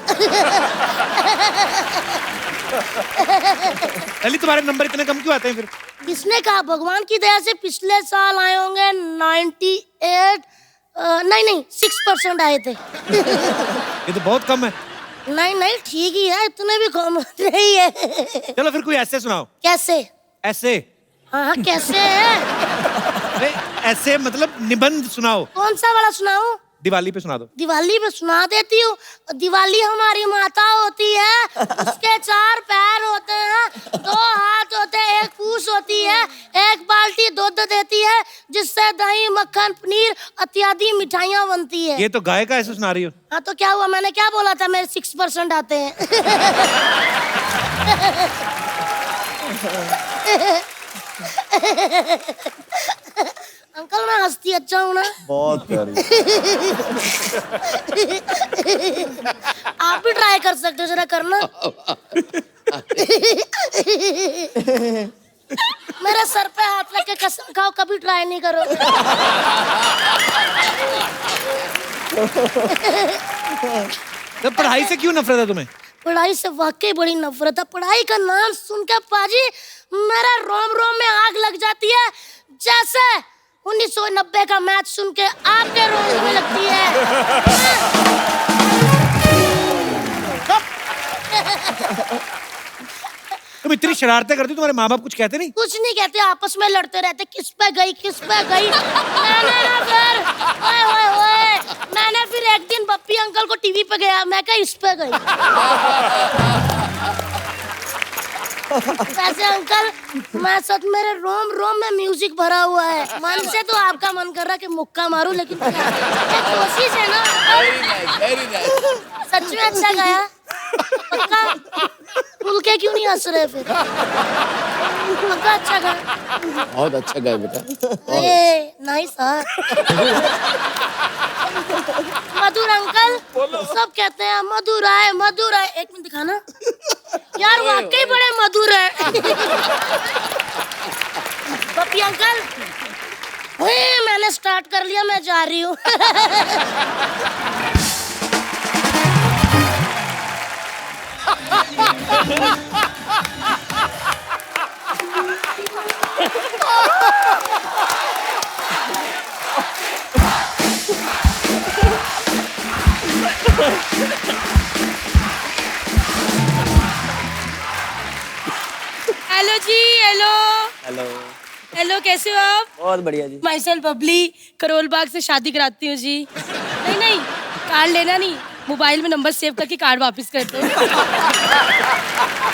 दल्ली तुम्हारे नंबर इतने कम क्यों आते हैं फिर? किसने कहा? भगवान की दया से पिछले साल आए होंगे 98 नहीं 6% आए थे। ये तो बहुत कम है। नहीं ठीक ही है, इतने भी कम नहीं है। चलो फिर कोई ऐसे सुनाओ। कैसे? ऐसे? हाँ कैसे है? अरे ऐसे मतलब निबंध सुनाओ। कौन सा वाला सुनाऊं? दिवाली पे सुना दो। दिवाली पे सुना देती हूँ। दिवाली हमारी माता होती है, उसके 4 पैर होते हैं, 2 हाथ होते हैं, 1 पूंछ होती है, 1 बाल्टी दूध देती है, जिससे दही, मक्खन, पनीर इत्यादि मिठाइयाँ बनती है। ये तो गाय का ऐसे सुना रही हो। हाँ तो क्या हुआ, मैंने क्या बोला था, मेरे 6% आते हैं। अंकल मैं हंसती अच्छा हूँ ना? बहुत प्यारी। आप भी ट्राई कर सकते हो, जरा करना। मेरे सर पे हाथ रख के कसम खाओ, कभी ट्राई नहीं करोगे। तो पढ़ाई से क्यों नफरत है तुम्हें? पढ़ाई से वाकई बड़ी नफरत है। पढ़ाई का नाम सुन के पाजी मेरा रोम रोम में आग लग जाती है, जैसे 1990 का मैच सुन के आपके रोम में लगती है। तुम इतनी शरारतें करती हो, तुम्हारे माँ बाप कुछ कहते नहीं? कुछ नहीं कहते, आपस में लड़ते रहते, किस पे गई किस पे गई। मैंने ना फिर ओए ओए ओए, मैंने फिर एक दिन बप्पी अंकल को टीवी पे गया, मैं कहा इस पे गई। वैसे अंकल मैं सच, मेरे रोम रोम में म्यूजिक भरा हुआ है। मन से तो आपका मन कर रहा कि मुक्का मारूं, लेकिन कोशिश है ना। सच में अच्छा गाया पक्का? खुल के क्यों नहीं हंस रहे फिर? पक्का अच्छा गाया? बहुत अच्छा गाया बेटा। नाइस। मधुर अंकल, सब कहते हैं मधुर आए मधुर आए। एक मिनट दिखाना यार, वाकई बड़े मधुर है। पप्पी अंकल, मैंने स्टार्ट कर लिया, मैं जा रही हूँ। हेलो जी, हेलो हेलो। हेलो, कैसे हो आप? बहुत बढ़िया जी। माई सेल्फ बबली, करोल बाग से शादी कराती हूँ जी। नहीं नहीं, कार्ड लेना नहीं, मोबाइल में नंबर सेव करके कार्ड वापस कर दो।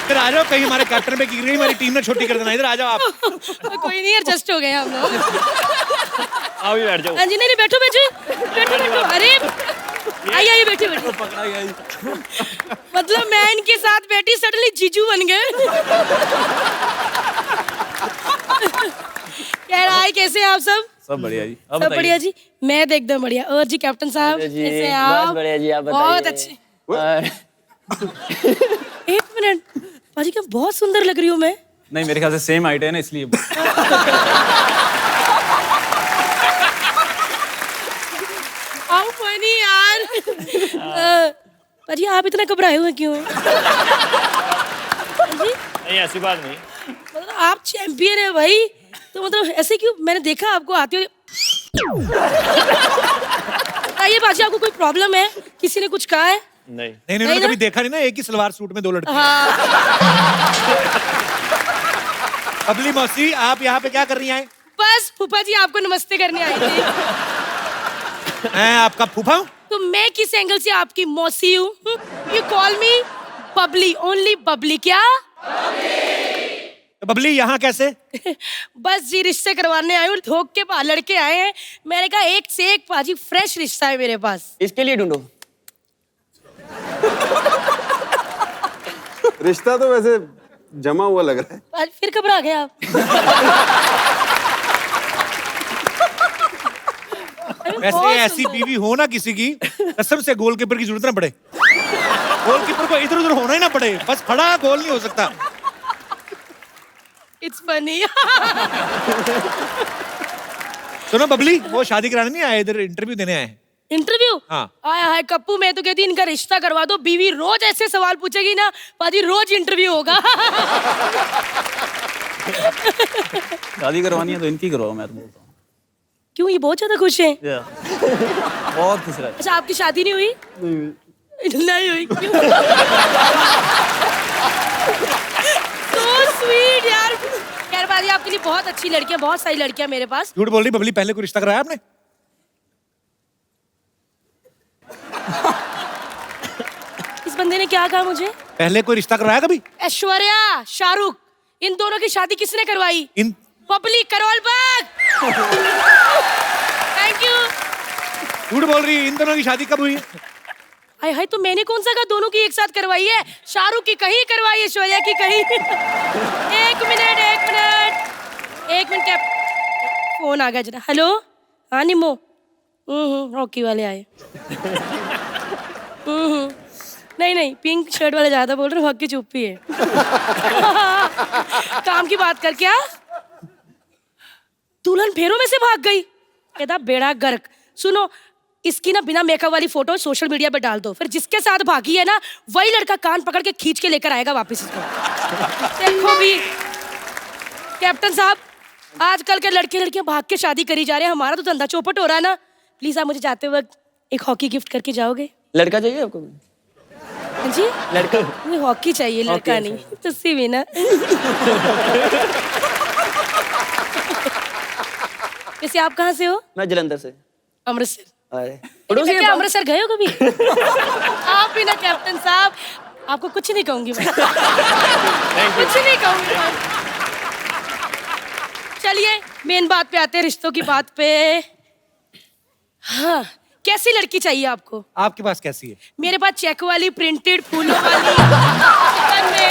फिर आ जाओ, कहीं हमारे कैप्टन पे गिर गई, हमारी टीम ने छोटी कर देना। इधर आ जाओ आप। कोई नहीं, एडजस्ट हो गए हम लोग। आओ भी बैठ जाओ। हाँ जी, नहीं बैठो बैठो बैठो बैठो। अरे आइए आइए, बैठे बैठे। मतलब मैं इनके साथ बैठी, सडनली जीजू बन गए। यार आए, कैसे हैं आप सब? सब बढ़िया जी। सब बढ़िया जी, मैं तो एकदम बढ़िया। और जी कैप्टन साहब, कैसे हैं आप? बहुत बढ़िया जी, आप बताइए। बहुत अच्छे। एक मिनट पाजी, क्या बहुत सुंदर लग रही हूँ मैं? नहीं, मेरे ख्याल से सेम हाइट है ना, इसलिए। हाउ फनी यार। पाजी आप इतना घबराए हुए क्यों हैं? जी नहीं, ऐसी बात नहीं। मतलब आप चैंपियन है भाई, तो मतलब ऐसे क्यों? मैंने देखा आपको आते हुए। बताइए बाजी, आपको कोई प्रॉब्लम है? किसी ने कुछ कहा है? नहीं नहीं, उन्होंने कभी देखा नहीं ना, एक ही सलवार सूट में 2 लड़के। हाँ। बबली मौसी, आप यहाँ पे क्या कर रही हैं? बस फूफा जी आपको नमस्ते करने आई थी। मैं आपका फूफा हूँ? तो मैं किस एंगल से आपकी मौसी हूँ? You call me Babli, only Babli. क्या तो बबली यहाँ कैसे? बस जी रिश्ते करवाने आए हूँ, ठोक के लड़के आए हैं। मैंने कहा एक से एक पाजी फ्रेश रिश्ता है मेरे पास। इसके लिए ढूंढो। रिश्ता तो वैसे जमा हुआ लग रहा है। आज फिर घबरा गए आप? वैसे ऐसी बीवी हो ना किसी की, कसम से गोलकीपर की जरूरत ना पड़े। गोलकीपर को इधर उधर होना ही ना पड़े, बस खड़ा गोल नहीं हो सकता। It's funny. सुनो बबली, वो शादी कराने नहीं आए, इधर इंटरव्यू देने आए हैं। इंटरव्यू? हाँ। आया हाय कप्पू, मैं तो कहती इनका रिश्ता करवा दो। बीवी रोज ऐसे सवाल पूछेगी ना पाजी, रोज इंटरव्यू होगा। शादी करवानी है तो इनकी करवाओ, मैं तो बोलता हूँ। क्यों, ये बहुत ज्यादा खुश हैं? बहुत खुश रहे। अच्छा, आपकी शादी नहीं हुई? नहीं हुई। क्यों? So sweet यार। यार बाजी, आपके लिए बहुत अच्छी लड़कियां, बहुत सारी लड़कियां मेरे पास। झूठ बोल रही बबली, पहले कोई रिश्ता कराया आपने? बंदे ने क्या कहा मुझे? पहले कोई रिश्ता करवाया कभी? ऐश्वर्या, शाहरुख, इन दोनों की शादी किसने करवाई? In public Karol Bagh. Thank you. झूठ बोल रही है, इन दोनों की शादी कब हुई? हाय हाय, तो मैंने कौन सा कहा दोनों की एक साथ करवाई है? शाहरुख की कहीं करवाई, ऐश्वर्या की कहीं। एक मिनट क्या फोन आ गया जरा। हेलो, हाँ निमो। हॉकी वाले आए। नहीं, पिंक शर्ट वाले ज्यादा बोल रहे, हॉकी चुप्पी है। काम की बात कर। क्या दुल्हन फेरों में से भाग गई? कहता बेड़ा गर्क। सुनो, इसकी ना बिना मेकअप वाली फोटो सोशल मीडिया पे डाल दो, फिर जिसके साथ भागी है ना वही लड़का कान पकड़ के खींच के लेकर आएगा वापस इसको। देखो भी कैप्टन साहब, आजकल के लड़के लड़कियां भाग के शादी करी जा रहे हैं, हमारा तो धंधा चौपट हो रहा है ना। प्लीज आप मुझे जाते वक्त एक हॉकी गिफ्ट करके जाओगे? लड़का चाहिए आपको? जी लड़का? मुझे हॉकी चाहिए, लड़का नहीं। तुस्सी भी ना। वैसे आप कहाँ से हो? मैं जलंधर से। अमृतसर। अरे क्या अमृतसर गए हो कभी? आप भी ना कैप्टन साहब, आपको कुछ नहीं कहूंगी मैं। कुछ नहीं कहूंगी मैं। चलिए मेन बात पे आते हैं, रिश्तों की बात पे। हाँ, कैसी लड़की चाहिए आपको? आपके पास कैसी है? मेरे पास चेक वाली, प्रिंटेड फूलों वाली, चिकन में,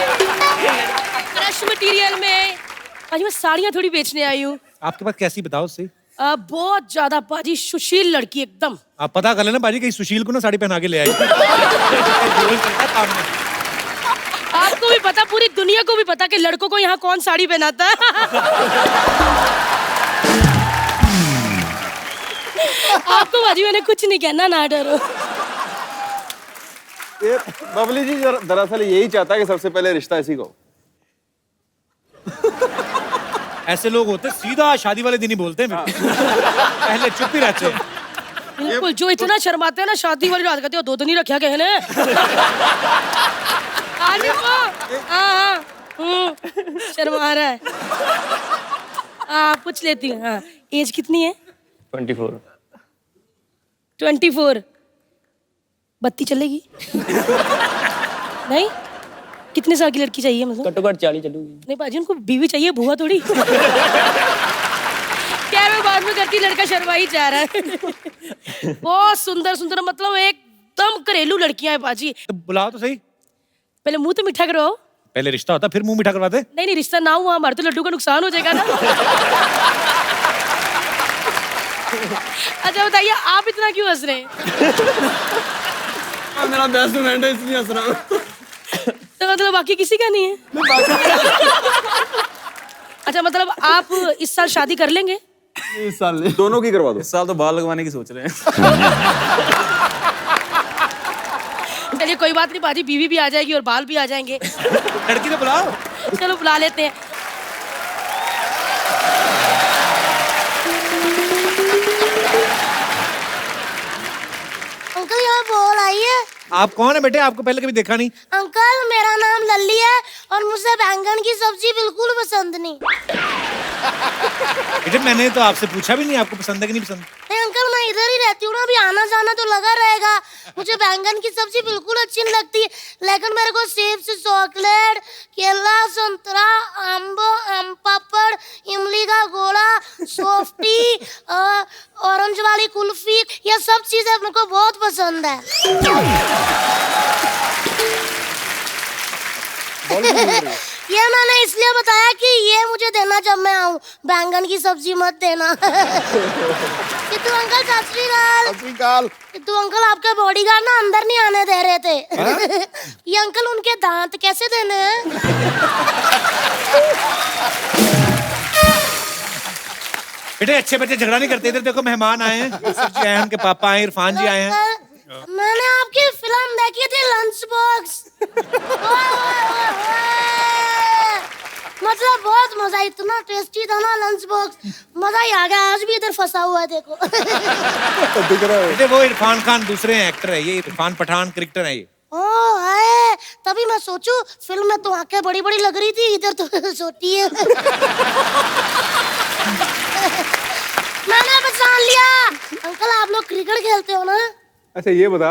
क्रश मटेरियल में। आज मैं साड़ियाँ थोड़ी बेचने आई हूँ। आपके पास कैसी बताओ सही? बहुत ज्यादा पाजी, सुशील लड़की एकदम। आप पता कर लेना बाजी, कहीं सुशील को ना साड़ी पहना के ले आई। आपको भी पता, पूरी दुनिया को भी पता कि लड़कों को यहाँ कौन साड़ी पहनाता है। आपको बाजी मैंने कुछ नहीं कहना, ना डरो। ये बबली जी दरअसल यही चाहता है कि सबसे पहले रिश्ता इसी को। ऐसे लोग होते सीधा शादी वाले दिन ही बोलते हैं, पहले चुप ही रहते हैं। बिल्कुल, जो इतना शर्माते हैं ना शादी वाली रात, कहते हो 2 दिन ही रखा गया है ना। हाँ, शर्मा रहा है। पूछ लेती हूँ। हाँ, एज कितनी है? 24। 24। बत्ती चलेगी? नहीं? कितने साल की लड़की चाहिए मतलब? घट्टो घट 40 चलूगी। नहीं बाजी, उनको बीवी चाहिए, बुआ थोड़ी। क्या मैं बाद में करती, लड़का शर्मा ही जा रहा है। बहुत सुंदर सुंदर, मतलब एकदम घरेलू लड़कियां हैं बाजी। तो बुलाओ तो सही। पहले मुंह तो मीठा करवाओ। पहले रिश्ता होता फिर मुंह मीठा करवाते। नहीं, रिश्ता ना हुआ हमारे तो लड्डू का नुकसान हो जाएगा ना। अच्छा बताइए, आप इतना क्यों हंस रहे हैं? मेरा बेस्ट फ्रेंड है इसलिए हंस रहा हूँ। तो मतलब बाकी किसी का नहीं है? अच्छा, मतलब आप इस साल शादी कर लेंगे? इस साल नहीं, दोनों की करवा दो। इस साल तो बाल लगवाने की सोच रहे हैं। चलिए कोई बात नहीं बाजी, बीवी भी आ जाएगी और बाल भी आ जाएंगे। लड़की तो बुलाओ। चलो बुला लेते हैं। अंकल यहाँ बॉल आई है। आप कौन है बेटे? आपको पहले कभी देखा नहीं। अंकल मेरा नाम लल्ली है और मुझे बैंगन की सब्जी बिल्कुल पसंद नहीं। बेटे मैंने तो आपसे पूछा भी नहीं आपको पसंद है कि नहीं पसंद। नहीं अंकल, मैं इधर ही रहती हूँ ना, अभी आना जाना तो लगा रहेगा। मुझे बैंगन की सब्जी बिल्कुल अच्छी नहीं लगती, लेकिन मेरे को सेब से चॉकलेट, केला, संतरा, आम पापड़, इमली का गोला, सॉफ्टी, ऑरेंज वाली कुल्फी, ये सब चीजें मेरे को बहुत पसंद है। ये मैंने इसलिए बताया कि ये मुझे देना जब मैं आऊँ, बैंगन की सब्जी मत देना। किट्टू अंकल सत श्री अकाल। किट्टू अंकल, आपके बॉडीगार्ड ना अंदर नहीं आने दे रहे थे। ये अंकल, उनके दांत कैसे देने हैं? बेटे अच्छे बच्चे झगड़ा नहीं करते। इधर देखो मेहमान आए हैं, यूसुफ जी आए हैं, उनके पापा आए, इरफान जी आए हैं। मैंने आपकी फिल्म देखी थी लंच बॉक्स। मतलब बहुत मजा, इतना टेस्टी था ना लंच बॉक्स, मजा ही आ गया। आज भी इधर फंसा हुआ है देखो। दिख रहा है। बेटे वो इरफान खान दूसरे एक्टर है, ये इरफान पठान क्रिकेटर है ये। ओह है, तभी मैं सोचूं फिल्म में तो आंखें बड़ी बड़ी लग रही थी, इधर तो छोटी है। मैंने पहचान लिया। अंकल आप लोग क्रिकेट खेलते हो ना? अच्छा ये बता,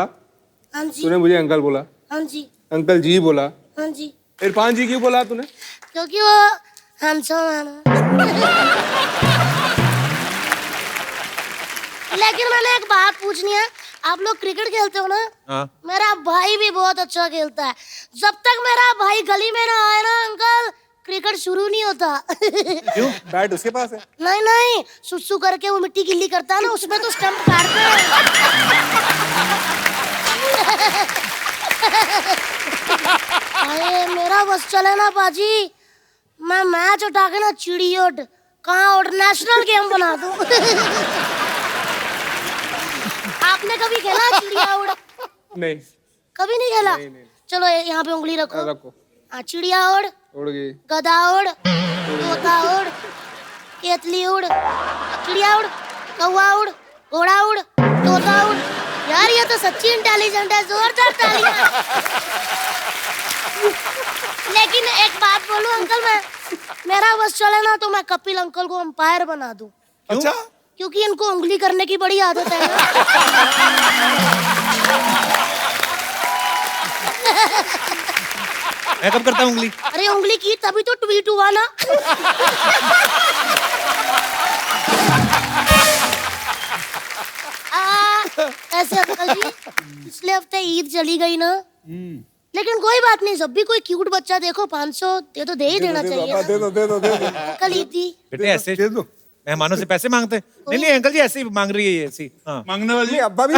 हाँ जी। तूने मुझे अंकल बोला, हाँ जी। अंकल जी बोला, हाँ जी, इरफान जी क्यों बोला तूने? क्योंकि वो हैंडसम है ना। लेकिन मैंने एक बात पूछनी है, आप लोग क्रिकेट खेलते हो ना? हाँ। मेरा भाई भी बहुत अच्छा खेलता है। जब तक मेरा भाई गली में ना आए ना अंकल, क्रिकेट शुरू नहीं होता। क्यों? बैट उसके पास है। नहीं नहीं, सुसु करके वो मिट्टी गिल्ली करता है ना, उसमें तो स्टंप काटते हैं। अरे मेरा बस चले ना बाजी, मैं मैच उठा के ना चिड़ियोट कहाँ और नेशनल गेम बना दूं। आपने कभी खेला चिड़िया उड़? नहीं। कभी नहीं खेला? चलो यहाँ पे उंगली रखो। रखो। हाँ, चिड़िया उड़, उड़ गई। गधा उड़, तोता उड़, केतली उड़, चिड़िया उड़, कौवा उड़, घोड़ा उड़, तोता उड़। यार ये तो सच्ची इंटेलिजेंट है, जोरदार तालियां। लेकिन एक बात बोलूं अंकल, मैं मेरा बस चले ना तो मैं कपिल अंकल को अंपायर बना दूं। अच्छा, क्योंकि इनको उंगली करने की बड़ी आदत है ना। मैं कब करता हूँ उंगली? अरे उंगली की तभी तो ट्वीट हुआ ना। ऐसे अंकल जी, पिछले हफ्ते ईद चली गई ना, लेकिन कोई बात नहीं, जब भी कोई क्यूट बच्चा देखो 500 दे ही देना चाहिए ना। दे दो। कल ईद थी। बेटे ऐसे दे दो। मेहमानों से पैसे मांगते हैं? नहीं नहीं अंकल जी, ऐसे ही मांग रही है ये ऐसी। हाँ। मांगने वाली अब्बा भी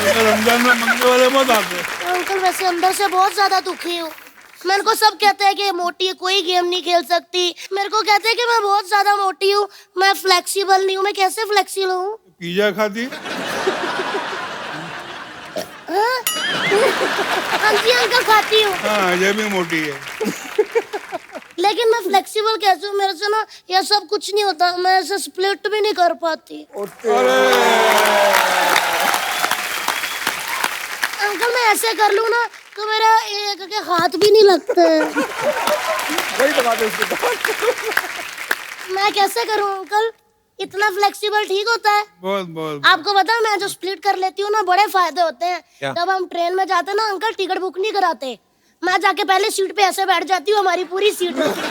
रमजान में मांगने वाले मत आते। अंकल वैसे अंदर से बहुत ज्यादा दुखी हूँ। मेरे को सब कहते हैं कि मोटी है, कोई गेम नहीं खेल सकती। मेरे को कहते हैं कि मैं बहुत ज्यादा मोटी हूँ, मैं फ्लेक्सिबल नहीं हूँ। मैं कैसे फ्लेक्सिबल हूँ? पिज्जा खाती? हाँ? हाँ जी अंकल, खाती हूँ। हाँ, ये भी मोटी है। लेकिन मैं फ्लेक्सिबल कैसे हूँ? मेरे से ना यह सब कुछ नहीं होता, मैं ऐसे स्प्लिट भी नहीं कर पाती। अंकल मैं ऐसे कर लूँ ना तो मेरा एक के हाथ भी नहीं लगते। वही तो बात है उसकी। मैं कैसे करूँ अंकल? इतना फ्लेक्सिबल ठीक होता है? बहुत। आपको पता, मैं जो स्प्लिट कर लेती हूँ ना, बड़े फायदे होते हैं। क्या? जब हम ट्रेन में जाते ना अंकल, टिकट बुक नहीं कराते, मैं जाके पहले सीट पे ऐसे बैठ जाती हूँ, हमारी पूरी सीट होती है।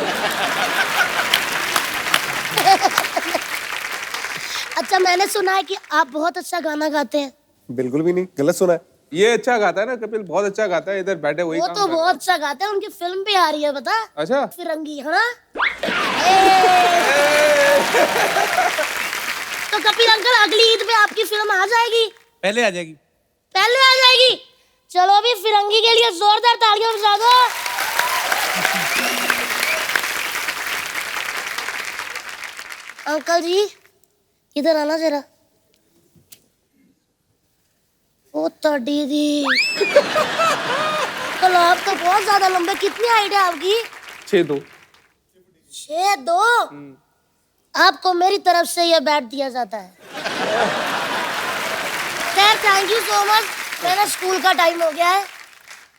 अच्छा, मैंने सुना है कि आप बहुत अच्छा गाना गाते हैं। बिल्कुल भी नहीं, गलत सुना है। ये अच्छा गाता है ना कपिल, बहुत अच्छा गाता है। इधर बैठे वही वो काम तो कर रहा है। बहुत अच्छा गाते हैं, उनकी फिल्म भी आ रही है पता? अच्छा। फिरंगी, है ना? तो कपिल अंकल, अगली ईद पे आपकी फिल्म आ जाएगी? पहले आ जाएगी। पहले आ जाएगी? चलो अभी फिरंगी के लिए जोरदार तालियां बजा दो। अंकल जी इधर आना जरा। ओ दीदी, कल आप तो बहुत ज्यादा लंबे। कितनी हाइट है आपकी? 6'2". 6'2"? आपको मेरी तरफ से यह बैट दिया जाता है। खैर थैंक यू सो मच। मेरा स्कूल का टाइम हो गया है,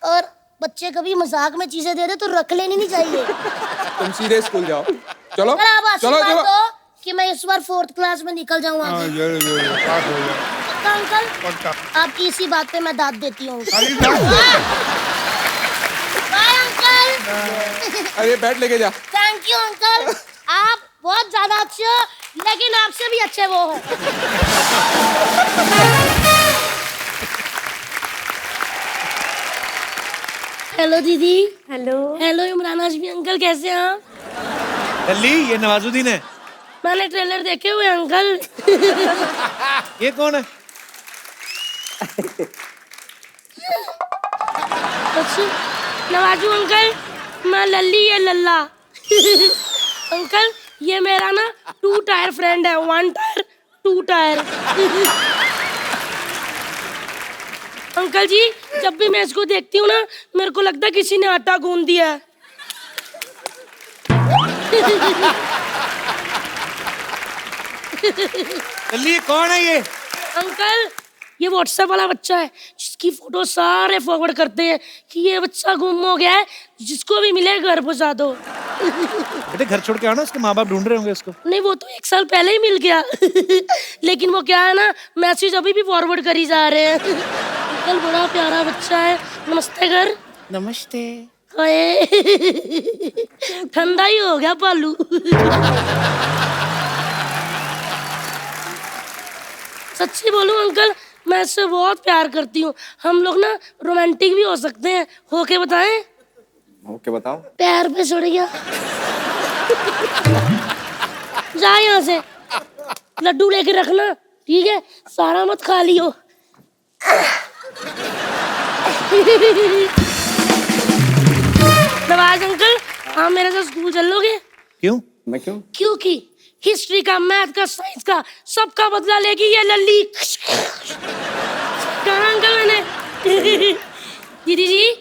और बच्चे कभी मजाक में चीजें दे दे तो रख लेनी नहीं चाहिए। तुम सीधे स्कूल जाओ। चलो अगर आप चलो आशीर्वाद चलो। दो कि मैं इस बार 4th क्लास में निकल जाऊँ हाँ, आगे। जरूर पास हो जाए। पक्का अंकल? पक्का। आपकी इसी बात पे मैं दाद देती हूँ। अरे दाद। Bye uncle. अरे बैट लेके जा। थैंक यू अंकल, आप बहुत ज्यादा अच्छे हो, लेकिन आपसे भी अच्छे वो हो। हेलो दीदी। हेलो इमरान हाशमी अंकल, कैसे हैं आप? दिल्ली, ये नवाजुद्दीन है। मैंने ट्रेलर देखे हुए अंकल। ये कौन है? अच्छा, नवाजू अंकल, मैं लल्ली, ये लल्ला। अंकल ये मेरा ना 2 टायर फ्रेंड है, 1 टायर 2 टायर। अंकल जी जब भी मैं इसको देखती हूँ ना, मेरे को लगता है किसी ने आटा गूंद दिया है। दिल्ली, कौन है ये? अंकल ये व्हाट्सएप वाला बच्चा है जिसकी फोटो सारे फॉरवर्ड करते हैं कि ये बच्चा गुम हो गया है, जिसको भी मिले घर पहुंचा दो। बेटे घर छोड़ के आओ ना, उसके माँ बाप ढूंढ रहे होंगे उसको। नहीं वो तो 1 साल पहले ही मिल गया। लेकिन वो क्या है ना, मैसेज अभी भी फॉरवर्ड करी जा रहे हैं। अंकल बड़ा प्यारा बच्चा है। नमस्ते कर। नमस्ते। हाय। ठंडा ही हो गया पालू। सच्ची बोलूं अंकल, मैं इससे बहुत प्यार करती हूँ। हम लोग ना रोमांटिक भी हो सकते हैं। होके बताएं? ओके बताओ। पैर पे चढ़ गया। जा यहाँ से। लड्डू लेके रखना, ठीक है? सारा मत खा लियो। नवाज अंकल, आप मेरे साथ स्कूल चलोगे? क्यों? मैं क्यों? क्योंकि हिस्ट्री का, मैथ का, साइंस का सबका बदला लेगी ये लल्ली। कहा अंकल मैंने? दीदी जी,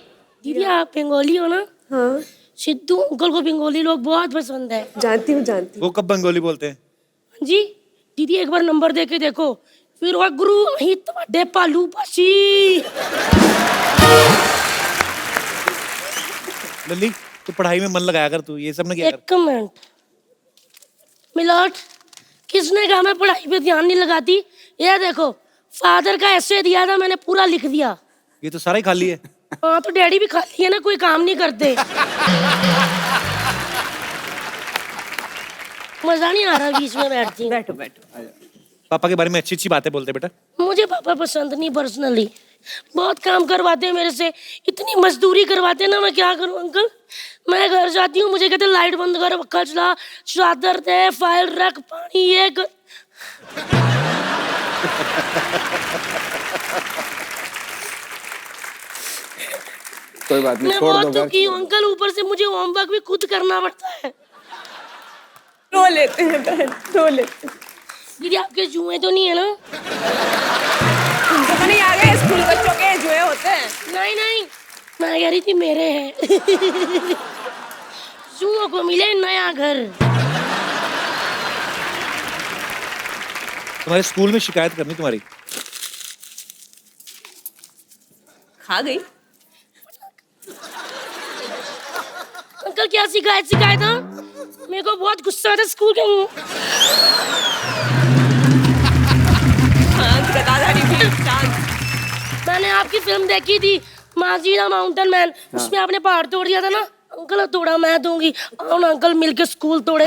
दीदी आप बंगाली हो ना? हाँ सिद्धू अंकल को बंगाली लोग बहुत पसंद है। जानती हूँ जानती वो कब बंगाली बोलते हैं? जी दीदी एक बार नंबर दे के देखो, फिर वो गुरु ही तुम्हारे पालू पासी। लल्ली तू पढ़ाई में मन लगाया कर, तू ये सब ना क्या कर। एक मिनट मिलोट, किसने कहा मैं पढ़ाई पे ध्यान नहीं लगाती? ये देखो फादर का ऐसे दिया था, मैंने पूरा लिख दिया। ये तो सारा ही खाली है। हाँ तो डैडी भी खाली है ना, कोई काम नहीं करते। मजा नहीं आ रहा बीच में बैठती। बैठो बैठो। पापा के बारे में अच्छी अच्छी बातें बोलते बेटा। मुझे पापा पसंद नहीं पर्सनली। बहुत काम करवाते हैं मेरे से, इतनी मजदूरी करवाते हैं ना, मैं क्या करूं अंकल? मैं घर जाती हूँ, मुझे कहते लाइट बंद कर, पक्का चला, चादर दे, फाइल रख, पानी ये कर। कोई बात नहीं, मैं छोड़ दो बहुत घर। दुखी हूँ अंकल, ऊपर से मुझे होमवर्क भी खुद करना पड़ता है। रो लेते हैं बहन, रो लेते हैं। दीदी आपके जुए तो नहीं है ना? तुमको तो नहीं आ गए, स्कूल बच्चों के जुए होते हैं। नहीं नहीं, मैं कह रही थी मेरे हैं। जुओं को मिले नया घर। तुम्हारे स्कूल में शिकायत करनी तुम्हारी। खा गई। अंकल क्या शिकायत था? मेरे को बहुत गुस्सा आता स्कूल के। मैंने आपकी फिल्म देखी थी माजीरा माउंटेन मैन, उसमें आपने पहाड़ तोड़ दिया था ना। अंकल तोड़ा मैं दूंगी, आओ ना अंकल मिलके स्कूल तोड़े।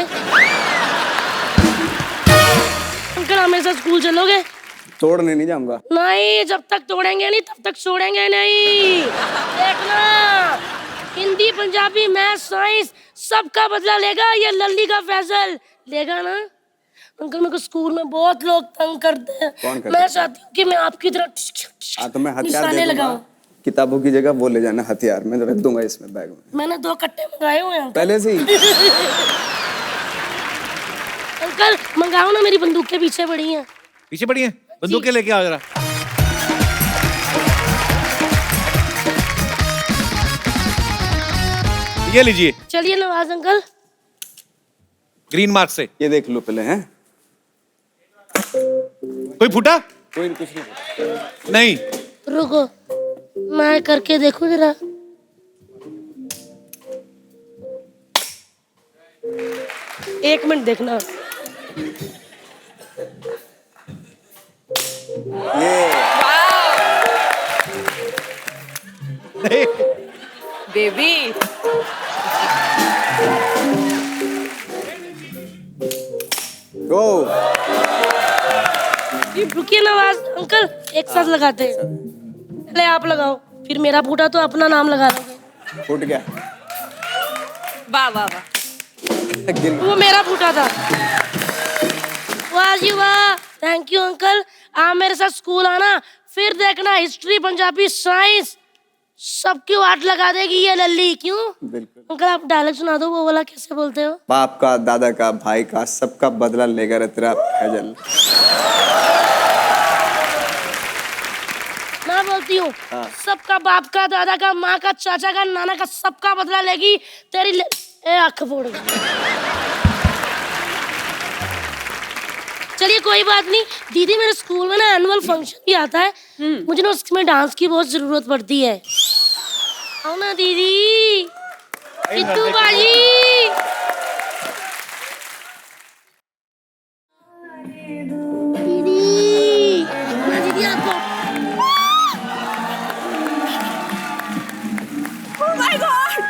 अंकल आप मेरे साथ स्कूल चलोगे? तोड़ने नहीं जाऊंगा। नहीं, जब तक तोड़ेंगे नहीं तब तक छोड़ेंगे नहीं। देखना, हिंदी, पंजाबी, मैथ, साइंस सबका बदला लेगा ये लल्ली का फैसल। लेगा ना? अंकल मेरे को स्कूल में बहुत लोग तंग करते हैं। कौन करते मैं चाहती हूँ कि मैं आपकी तरह हाँ तो मैं हथियार निशाने दे दूंगा। लगाऊं। किताबों की जगह वो ले जाना हथियार, मैं रख दूंगा इसमें बैग में। मैंने 2 कट्टे मंगाए हुए हैं पहले से ही। अंकल मंगाओ ना, मेरी बंदूक के पीछे पड़ी हैं। पीछे पड़ी है, बंदूकें लेके आओ जरा। ये लीजिए चलिए नवाज अंकल। ग्रीन मार्क से। ये देख लो पहले हैं। कोई फूटा? कोई कुछ नहीं। नहीं। रुको मैं करके देखूं जरा। एक मिनट देखना। बेबी गो। रुकिए नवाज अंकल, एक साथ लगाते हैं। पहले आप लगाओ, फिर मेरा फूटा तो अपना नाम लगा लोगे। फूट गया। वाह वाह वाह। गिर गया। वो मेरा फूटा था। वाह जी वाह, थैंक यू अंकल। आप मेरे साथ स्कूल आना, फिर देखना हिस्ट्री, पंजाबी, साइंस सबकी वाट लगा देगी ये लल्ली। क्यों बिल्कुल। अंकल आप डायलॉग सुना दो, वो वाला कैसे बोलते हो? बाप का, दादा का, भाई का, सबका बदला लेगा रे तेरा फैजल। मैं बोलती हूँ सबका, बाप का, दादा का, माँ का, चाचा का, नाना का, सबका बदला लेगी तेरी आँख फोड़ गई। चलिए कोई बात नहीं दीदी, मेरे स्कूल में ना एनुअल फंक्शन भी आता है, मुझे ना उसमें डांस की बहुत जरूरत पड़ती है। आओ ना दीदी। सिद्धू बाजी दीदी मैं दीदी आपको Oh my God!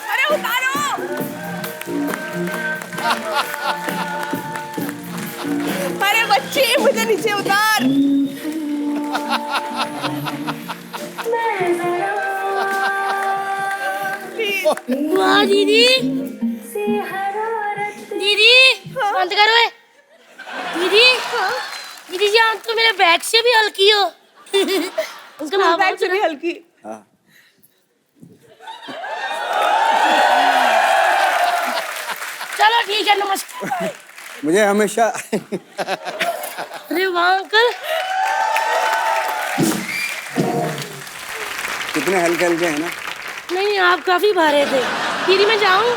अरे उतारो! अरे बच्चे मुझे नीचे उतार! वाह दीदी दीदी बंद करो ये। दीदी दीदी जी आप तो मेरे बैग से भी हल्की हो उसका बैग से भी हल्की। चलो ठीक है नमस्ते। मुझे हमेशा अरे वाह अंकल कितने हल्के हल्के हैं ना। नहीं आप काफी भारे थे। दीदी मैं जाऊं?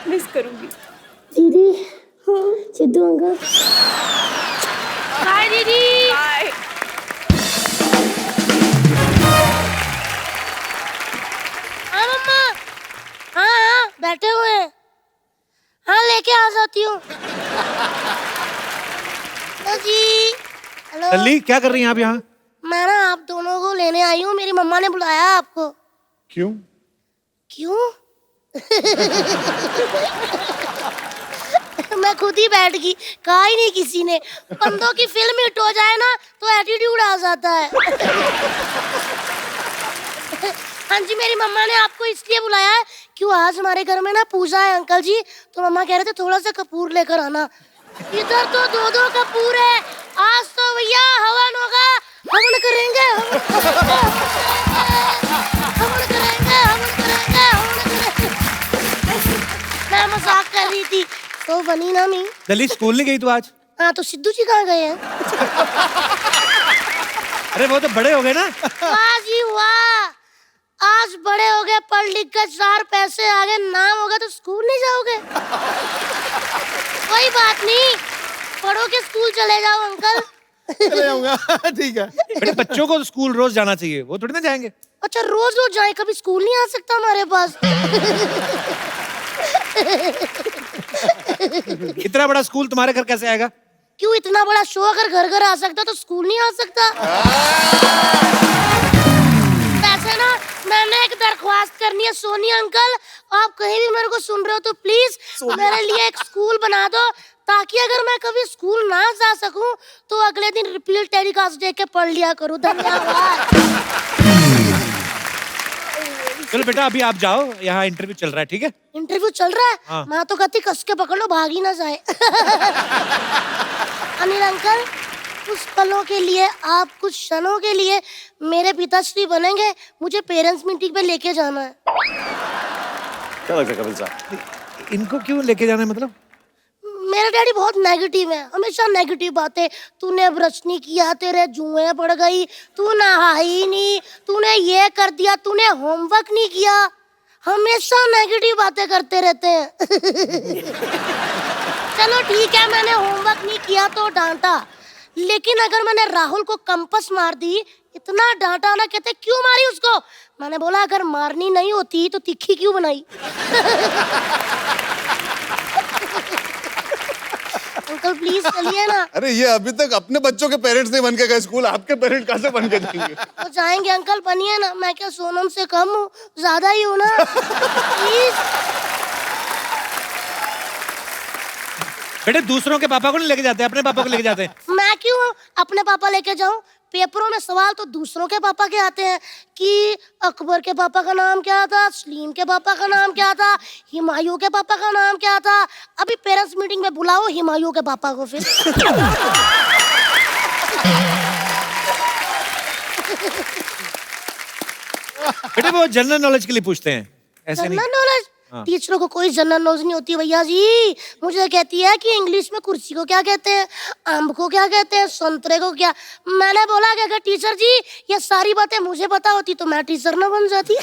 मिस करूंगी। दीदी सिद्धू अंकल बाय दीदी। बाय। हाँ मम्मा हाँ बैठे हुए हैं। हाँ लेके आ जाती हूँ। हेलो जी हेलो लल्ली क्या कर रही हैं आप यहाँ? मैं ना आप दोनों को लेने आई हूँ। मेरी मम्मा ने बुलाया आपको। क्यों? क्यों? मैं खुद ही बैठ गई, कहा ही नहीं किसी ने। बंदों की फिल्म हिट हो जाए ना तो एटीट्यूड आ जाता है। हाँ जी मेरी मम्मा ने आपको इसलिए बुलाया है क्यों आज हमारे घर में ना पूजा है अंकल जी। तो मम्मा कह रहे थे थोड़ा सा कपूर लेकर आना। इधर तो दो कपूर है। आज तो भैया हवन होगा। हवन करेंगे मैं मजाक कर रही थी तो बनी ना मी। लल्ली स्कूल नहीं गई तू आज? हाँ तो सिद्धू जी कहाँ गए हैं? अरे वो तो बड़े हो गए ना। वाह जी वाह आज बड़े हो गए पढ़ लिख कर 4 पैसे आ गए नाम होगा तो स्कूल नहीं जाओगे? कोई बात नहीं पढ़ो के स्कूल चले जाओ अंकल। चले जाऊंगा। ठीक है। बेटे बच्चों को स्कूल रोज जाना चाहिए, वो थोड़ी ना जाएंगे। अच्छा रोज रोज जाए कभी स्कूल नहीं आ सकता हमारे पास? इतना बड़ा स्कूल तुम्हारे घर कैसे आएगा? क्यों इतना बड़ा शो अगर घर घर आ सकता तो स्कूल नहीं आ सकता? वैसे ना मैंने एक दरख्वास्त करनी है सोनी अंकल आप कहीं भी मेरे को सुन रहे हो तो प्लीज मेरे लिए एक स्कूल बना दो ताकि अगर मैं कभी स्कूल ना जा सकूं तो अगले दिन रिपीट टेलीकास्ट देख के पढ़ लिया करूं। धन्यवाद। चलो बेटा अभी आप जाओ, यहाँ इंटरव्यू चल रहा है। ठीक है इंटरव्यू चल रहा है? हाँ। मैं तो कहती कस के पकड़ लो भाग ही ना जाए। अनिल अंकल कुछ पलों के लिए आप कुछ क्षणों के लिए मेरे पिताश्री बनेंगे। मुझे पेरेंट्स मीटिंग पे लेके जाना है। क्या लगता है कपिल साहब? इनको क्यों लेके जाना है मतलब? मेरा डैडी बहुत नेगेटिव है हमेशा नेगेटिव बातें। तूने ब्रश नहीं किया तेरे जुएं पड़ गई तू नहाई नहीं तूने ये कर दिया तूने होमवर्क नहीं किया। हमेशा नेगेटिव बातें करते रहते हैं। चलो ठीक है मैंने होमवर्क नहीं किया तो डांटा लेकिन अगर मैंने राहुल को कंपास मार दी इतना डांटा ना कहते क्यों मारी उसको। मैंने बोला अगर मारनी नहीं होती तो तिखी क्यों बनाई। अंकल प्लीज चलिए ना। अरे ये अभी तक अपने बच्चों के पेरेंट्स नहीं बन के गए स्कूल, आपके पेरेंट कहाँ से बन के जाएंगे? तो जाएंगे अंकल बनिए ना। मैं क्या सोनम से कम हूँ ज्यादा ही हूँ ना। प्लीज। बेटे दूसरों के पापा को नहीं लेके जाते, अपने पापा को लेके जाते हैं। मैं क्यों अपने पापा लेके जाऊं? पेपरों में सवाल तो दूसरों के पापा के आते हैं कि अकबर के पापा का नाम क्या था, सलीम के पापा का नाम क्या था, हुमायूं के पापा का नाम क्या था। अभी पेरेंट्स मीटिंग में बुलाओ हुमायूं के पापा को फिर। बेटे वो जनरल नॉलेज के लिए पूछते हैं, ऐसे नहीं। General knowledge? टीचरों को कोई जनरल नॉलेज नहीं होती भैया जी। मुझे कहती है कि इंग्लिश में कुर्सी को क्या कहते हैं, आम को क्या कहते हैं, संतरे को क्या। मैंने बोला कि अगर टीचर जी ये सारी बातें मुझे पता होती तो मैं टीचर ना बन जाती।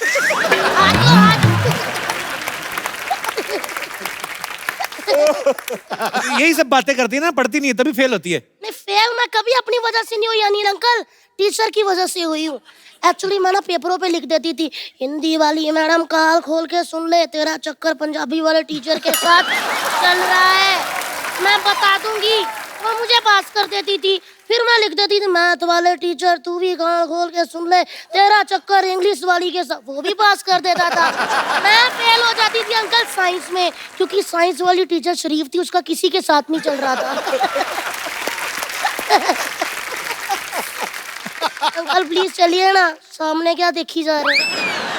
यही सब बातें करती है ना, पढ़ती नहीं है तभी फेल होती है। नहीं फेल मैं कभी अपनी वजह से नहीं हुई अनिल अंकल। टीचर की वजह से हुई हूँ। एक्चुअली मैं ना पेपरों पे लिख देती थी, हिंदी वाली मैडम काल खोल के सुन ले, तेरा चक्कर पंजाबी वाले टीचर के साथ चल रहा है, मैं बता दूंगी। वो मुझे पास कर देती थी। फिर मैं लिख देती थी, मैथ वाले टीचर तू भी कान खोल के सुन ले, तेरा चक्कर इंग्लिश वाली के साथ, वो भी पास कर देता था। मैं फेल हो जाती थी अंकल साइंस में, क्योंकि साइंस वाली टीचर शरीफ थी, उसका किसी के साथ नहीं चल रहा था। अंकल प्लीज चलिए ना, सामने क्या देखी जा रहे हैं,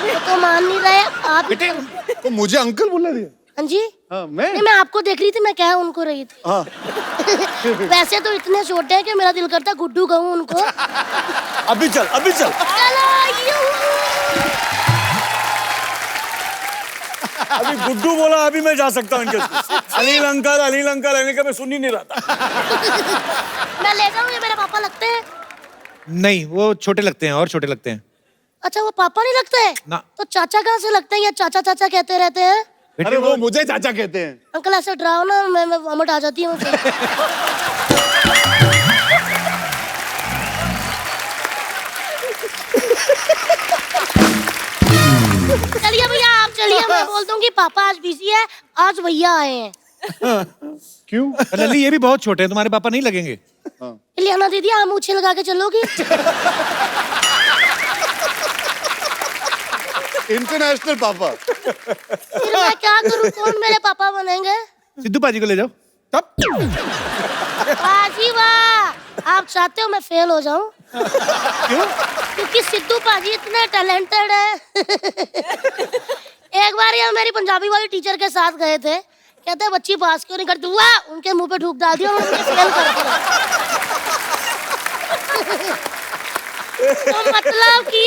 वो तो मान नहीं रहे आप। बेटे तो मुझे अंकल बोला दिया। हाँ जी। हाँ, नहीं, मैं आपको देख रही थी, मैं कह उनको रही थी। हाँ। वैसे तो इतने छोटे हैं कि मेरा दिल करता गुड्डू कहूँ उनको। अभी चल, अभी चल। चलो अभी गुड्डू बोला, अभी मैं जा सकता हूँ इनके साथ। अनिल अंकल रहने का मैं सुन ही नहीं रहा था। मैं ले जाऊँ, ये मेरे पापा लगते हैं? नहीं, वो छोटे लगते हैं और छोटे लगते हैं। अच्छा, वो पापा नहीं लगते हैं? ना। तो चाचा कहाँ से लगते हैं, या चाचा चाचा कहते रहते हैं? अरे वो मुझे चाचा कहते हैं। अंकल ऐसे डराओ ना, मैं वॉमिट आ जाती हूँ। चलिए भैया, आप चलिए, मैं बोल दूंगी पापा आज बिजी है, आज भैया आए हैं। क्यों? लल्ली ये भी बहुत छोटे हैं, तुम्हारे पापा नहीं लगेंगे। लियाना दीदी, आप मूछे लगा के चलोगी? इंटरनेशनल पापा। फिर मैं क्या करूँ, कौन मेरे पापा बनेंगे? सिद्धू पाजी को ले जाओ। तब पाजी वाह, आप चाहते हो मैं फेल हो जाऊं? क्यों? क्योंकि सिद्धू पाजी इतने टैलेंटेड है। एक बार ये मेरी पंजाबी वाली टीचर के साथ गए थे, कहते बच्ची पास क्यों नहीं करती, वाह उनके मुंह पे थूक डाल दिया और उन्हें फेल कर दिया। तो मतलब कि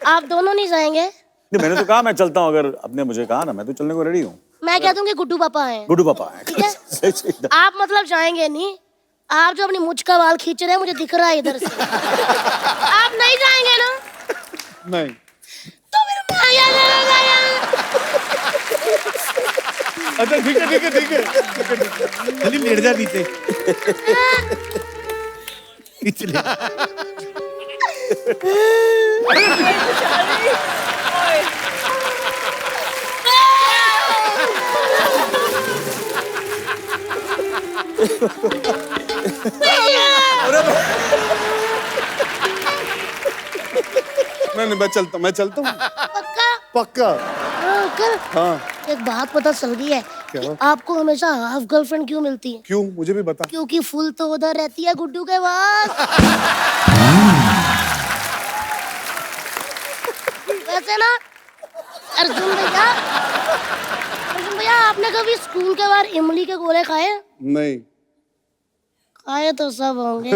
आप दोनों नहीं जाएंगे? नहीं, मैंने तो कहा मैं चलता हूँ, अगर आपने मुझे कहा ना, मैं तो चलने को रेडी हूँ। मैं कह दूंगी गुड्डू पापा हैं। गुड्डू पापा है। ठीक है? आप मतलब जाएंगे नहीं? आप जो अपनी मुझ का बाल खींच रहे हैं, मुझे दिख रहा है इधर से। आप नहीं जाएंगे ना? नहीं। तो फिर मैं अच्छा ठीक है। लल्ली लेट जा नीचे। खींच ले। नहीं, मैं चलता हूँ। पक्का? पक्का। हाँ अंकल। हाँ। एक बात पता चल गई है कि आपको हमेशा हाफ गर्लफ्रेंड क्यों मिलती है? क्यों, मुझे भी बता। क्योंकि फुल तो उधर रहती है गुड्डू के पास। वैसे ना अर्जुन भैया, आपने कभी स्कूल के बाहर इमली के गोले खाए? नहीं। खाए तो सब होंगे।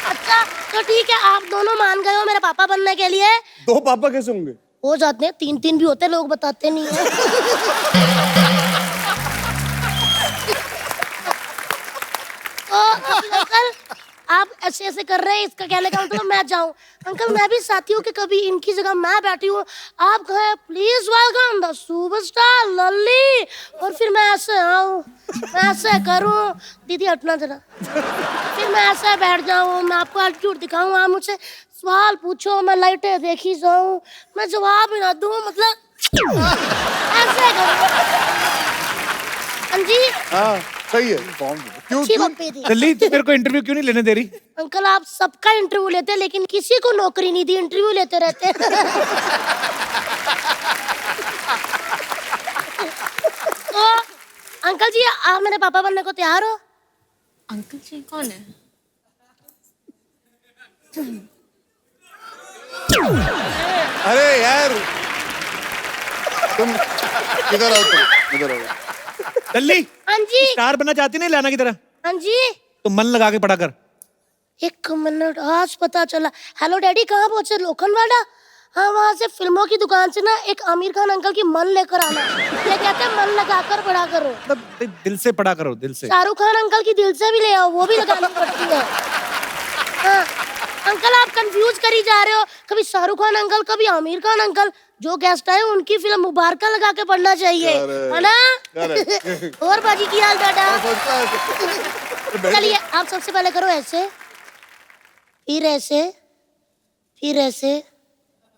अच्छा तो ठीक है, आप दोनों मान गए हो मेरे पापा बनने के लिए? दो पापा कैसे होंगे? हो जाते हैं, 3 भी होते, लोग बताते नहीं है। तो अंकल आप ऐसे ऐसे कर रहे हैं, इसका कहने का मतलब मैं जाऊं? अंकल मैं भी चाहती हूँ कि कभी इनकी जगह मैं बैठी हूँ, आप कहें प्लीज वेलकम द सुपरस्टार लल्ली, और फिर मैं ऐसे आऊँ, मैं ऐसे करूँ, दीदी हटना जरा, फिर मैं ऐसे बैठ जाऊँ, मैं आपको एटीट्यूड दिखाऊँ, आप मुझसे सवाल पूछो, मैं लाइटें देखी जाऊँ, मैं जवाब ही ना दूँ, मतलब ऐसे करूँ। हाँ जी। हाँ सही है। क्यों अच्छी बात पे थी। लल्ली तू मेरे को इंटरव्यू क्यों नहीं लेने दे रही? अंकल आप सबका इंटरव्यू लेते हैं, लेकिन किसी को नौकरी नहीं दी, इंटरव्यू लेते रहते हैं। तो अंकल जी आप मेरे पापा बनने को तैयार हो? अंकल जी कौन है? अरे यार तुम इधर आओ, इधर आओ। लल्ली हाँ जी। स्टार बनना चाहती नहीं लाना की तरह? हाँ जी। तो मन लगा के पढ़ा कर। 1 मिनट, आज पता चला। हेलो डैडी, कहाँ पहुंचे? लोखंडवाला? हाँ, वहाँ से फिल्मों की दुकान से ना एक आमिर खान अंकल की मन लेकर आना। ये कहते हैं मन लगाकर पढ़ा करो, मतलब दिल से पढ़ा करो, दिल से। शाहरुख खान अंकल की दिल से भी ले आओ, वो भी लगानी पड़ती है। हाँ अंकल आप कंफ्यूज करी जा रहे हो, कभी शाहरुख खान अंकल कभी आमिर खान अंकल, जो गेस्ट आए उनकी फिल्म मुबारका लगा के पढ़ना चाहिए, है ना? और बाजी की हाल दादा। चलिए आप सबसे पहले करो ऐसे, फिर ऐसे, फिर ऐसे,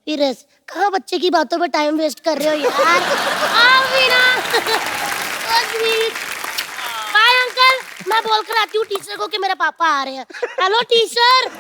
फिर ऐसे। कहाँ बच्चे की बातों में टाइम वेस्ट कर रहे हो यार? आओ वीना। बाय अंकल, मैं बोल कर आती हूँ टीचर को कि मेरे पापा आ रहे हैं। Hello teacher.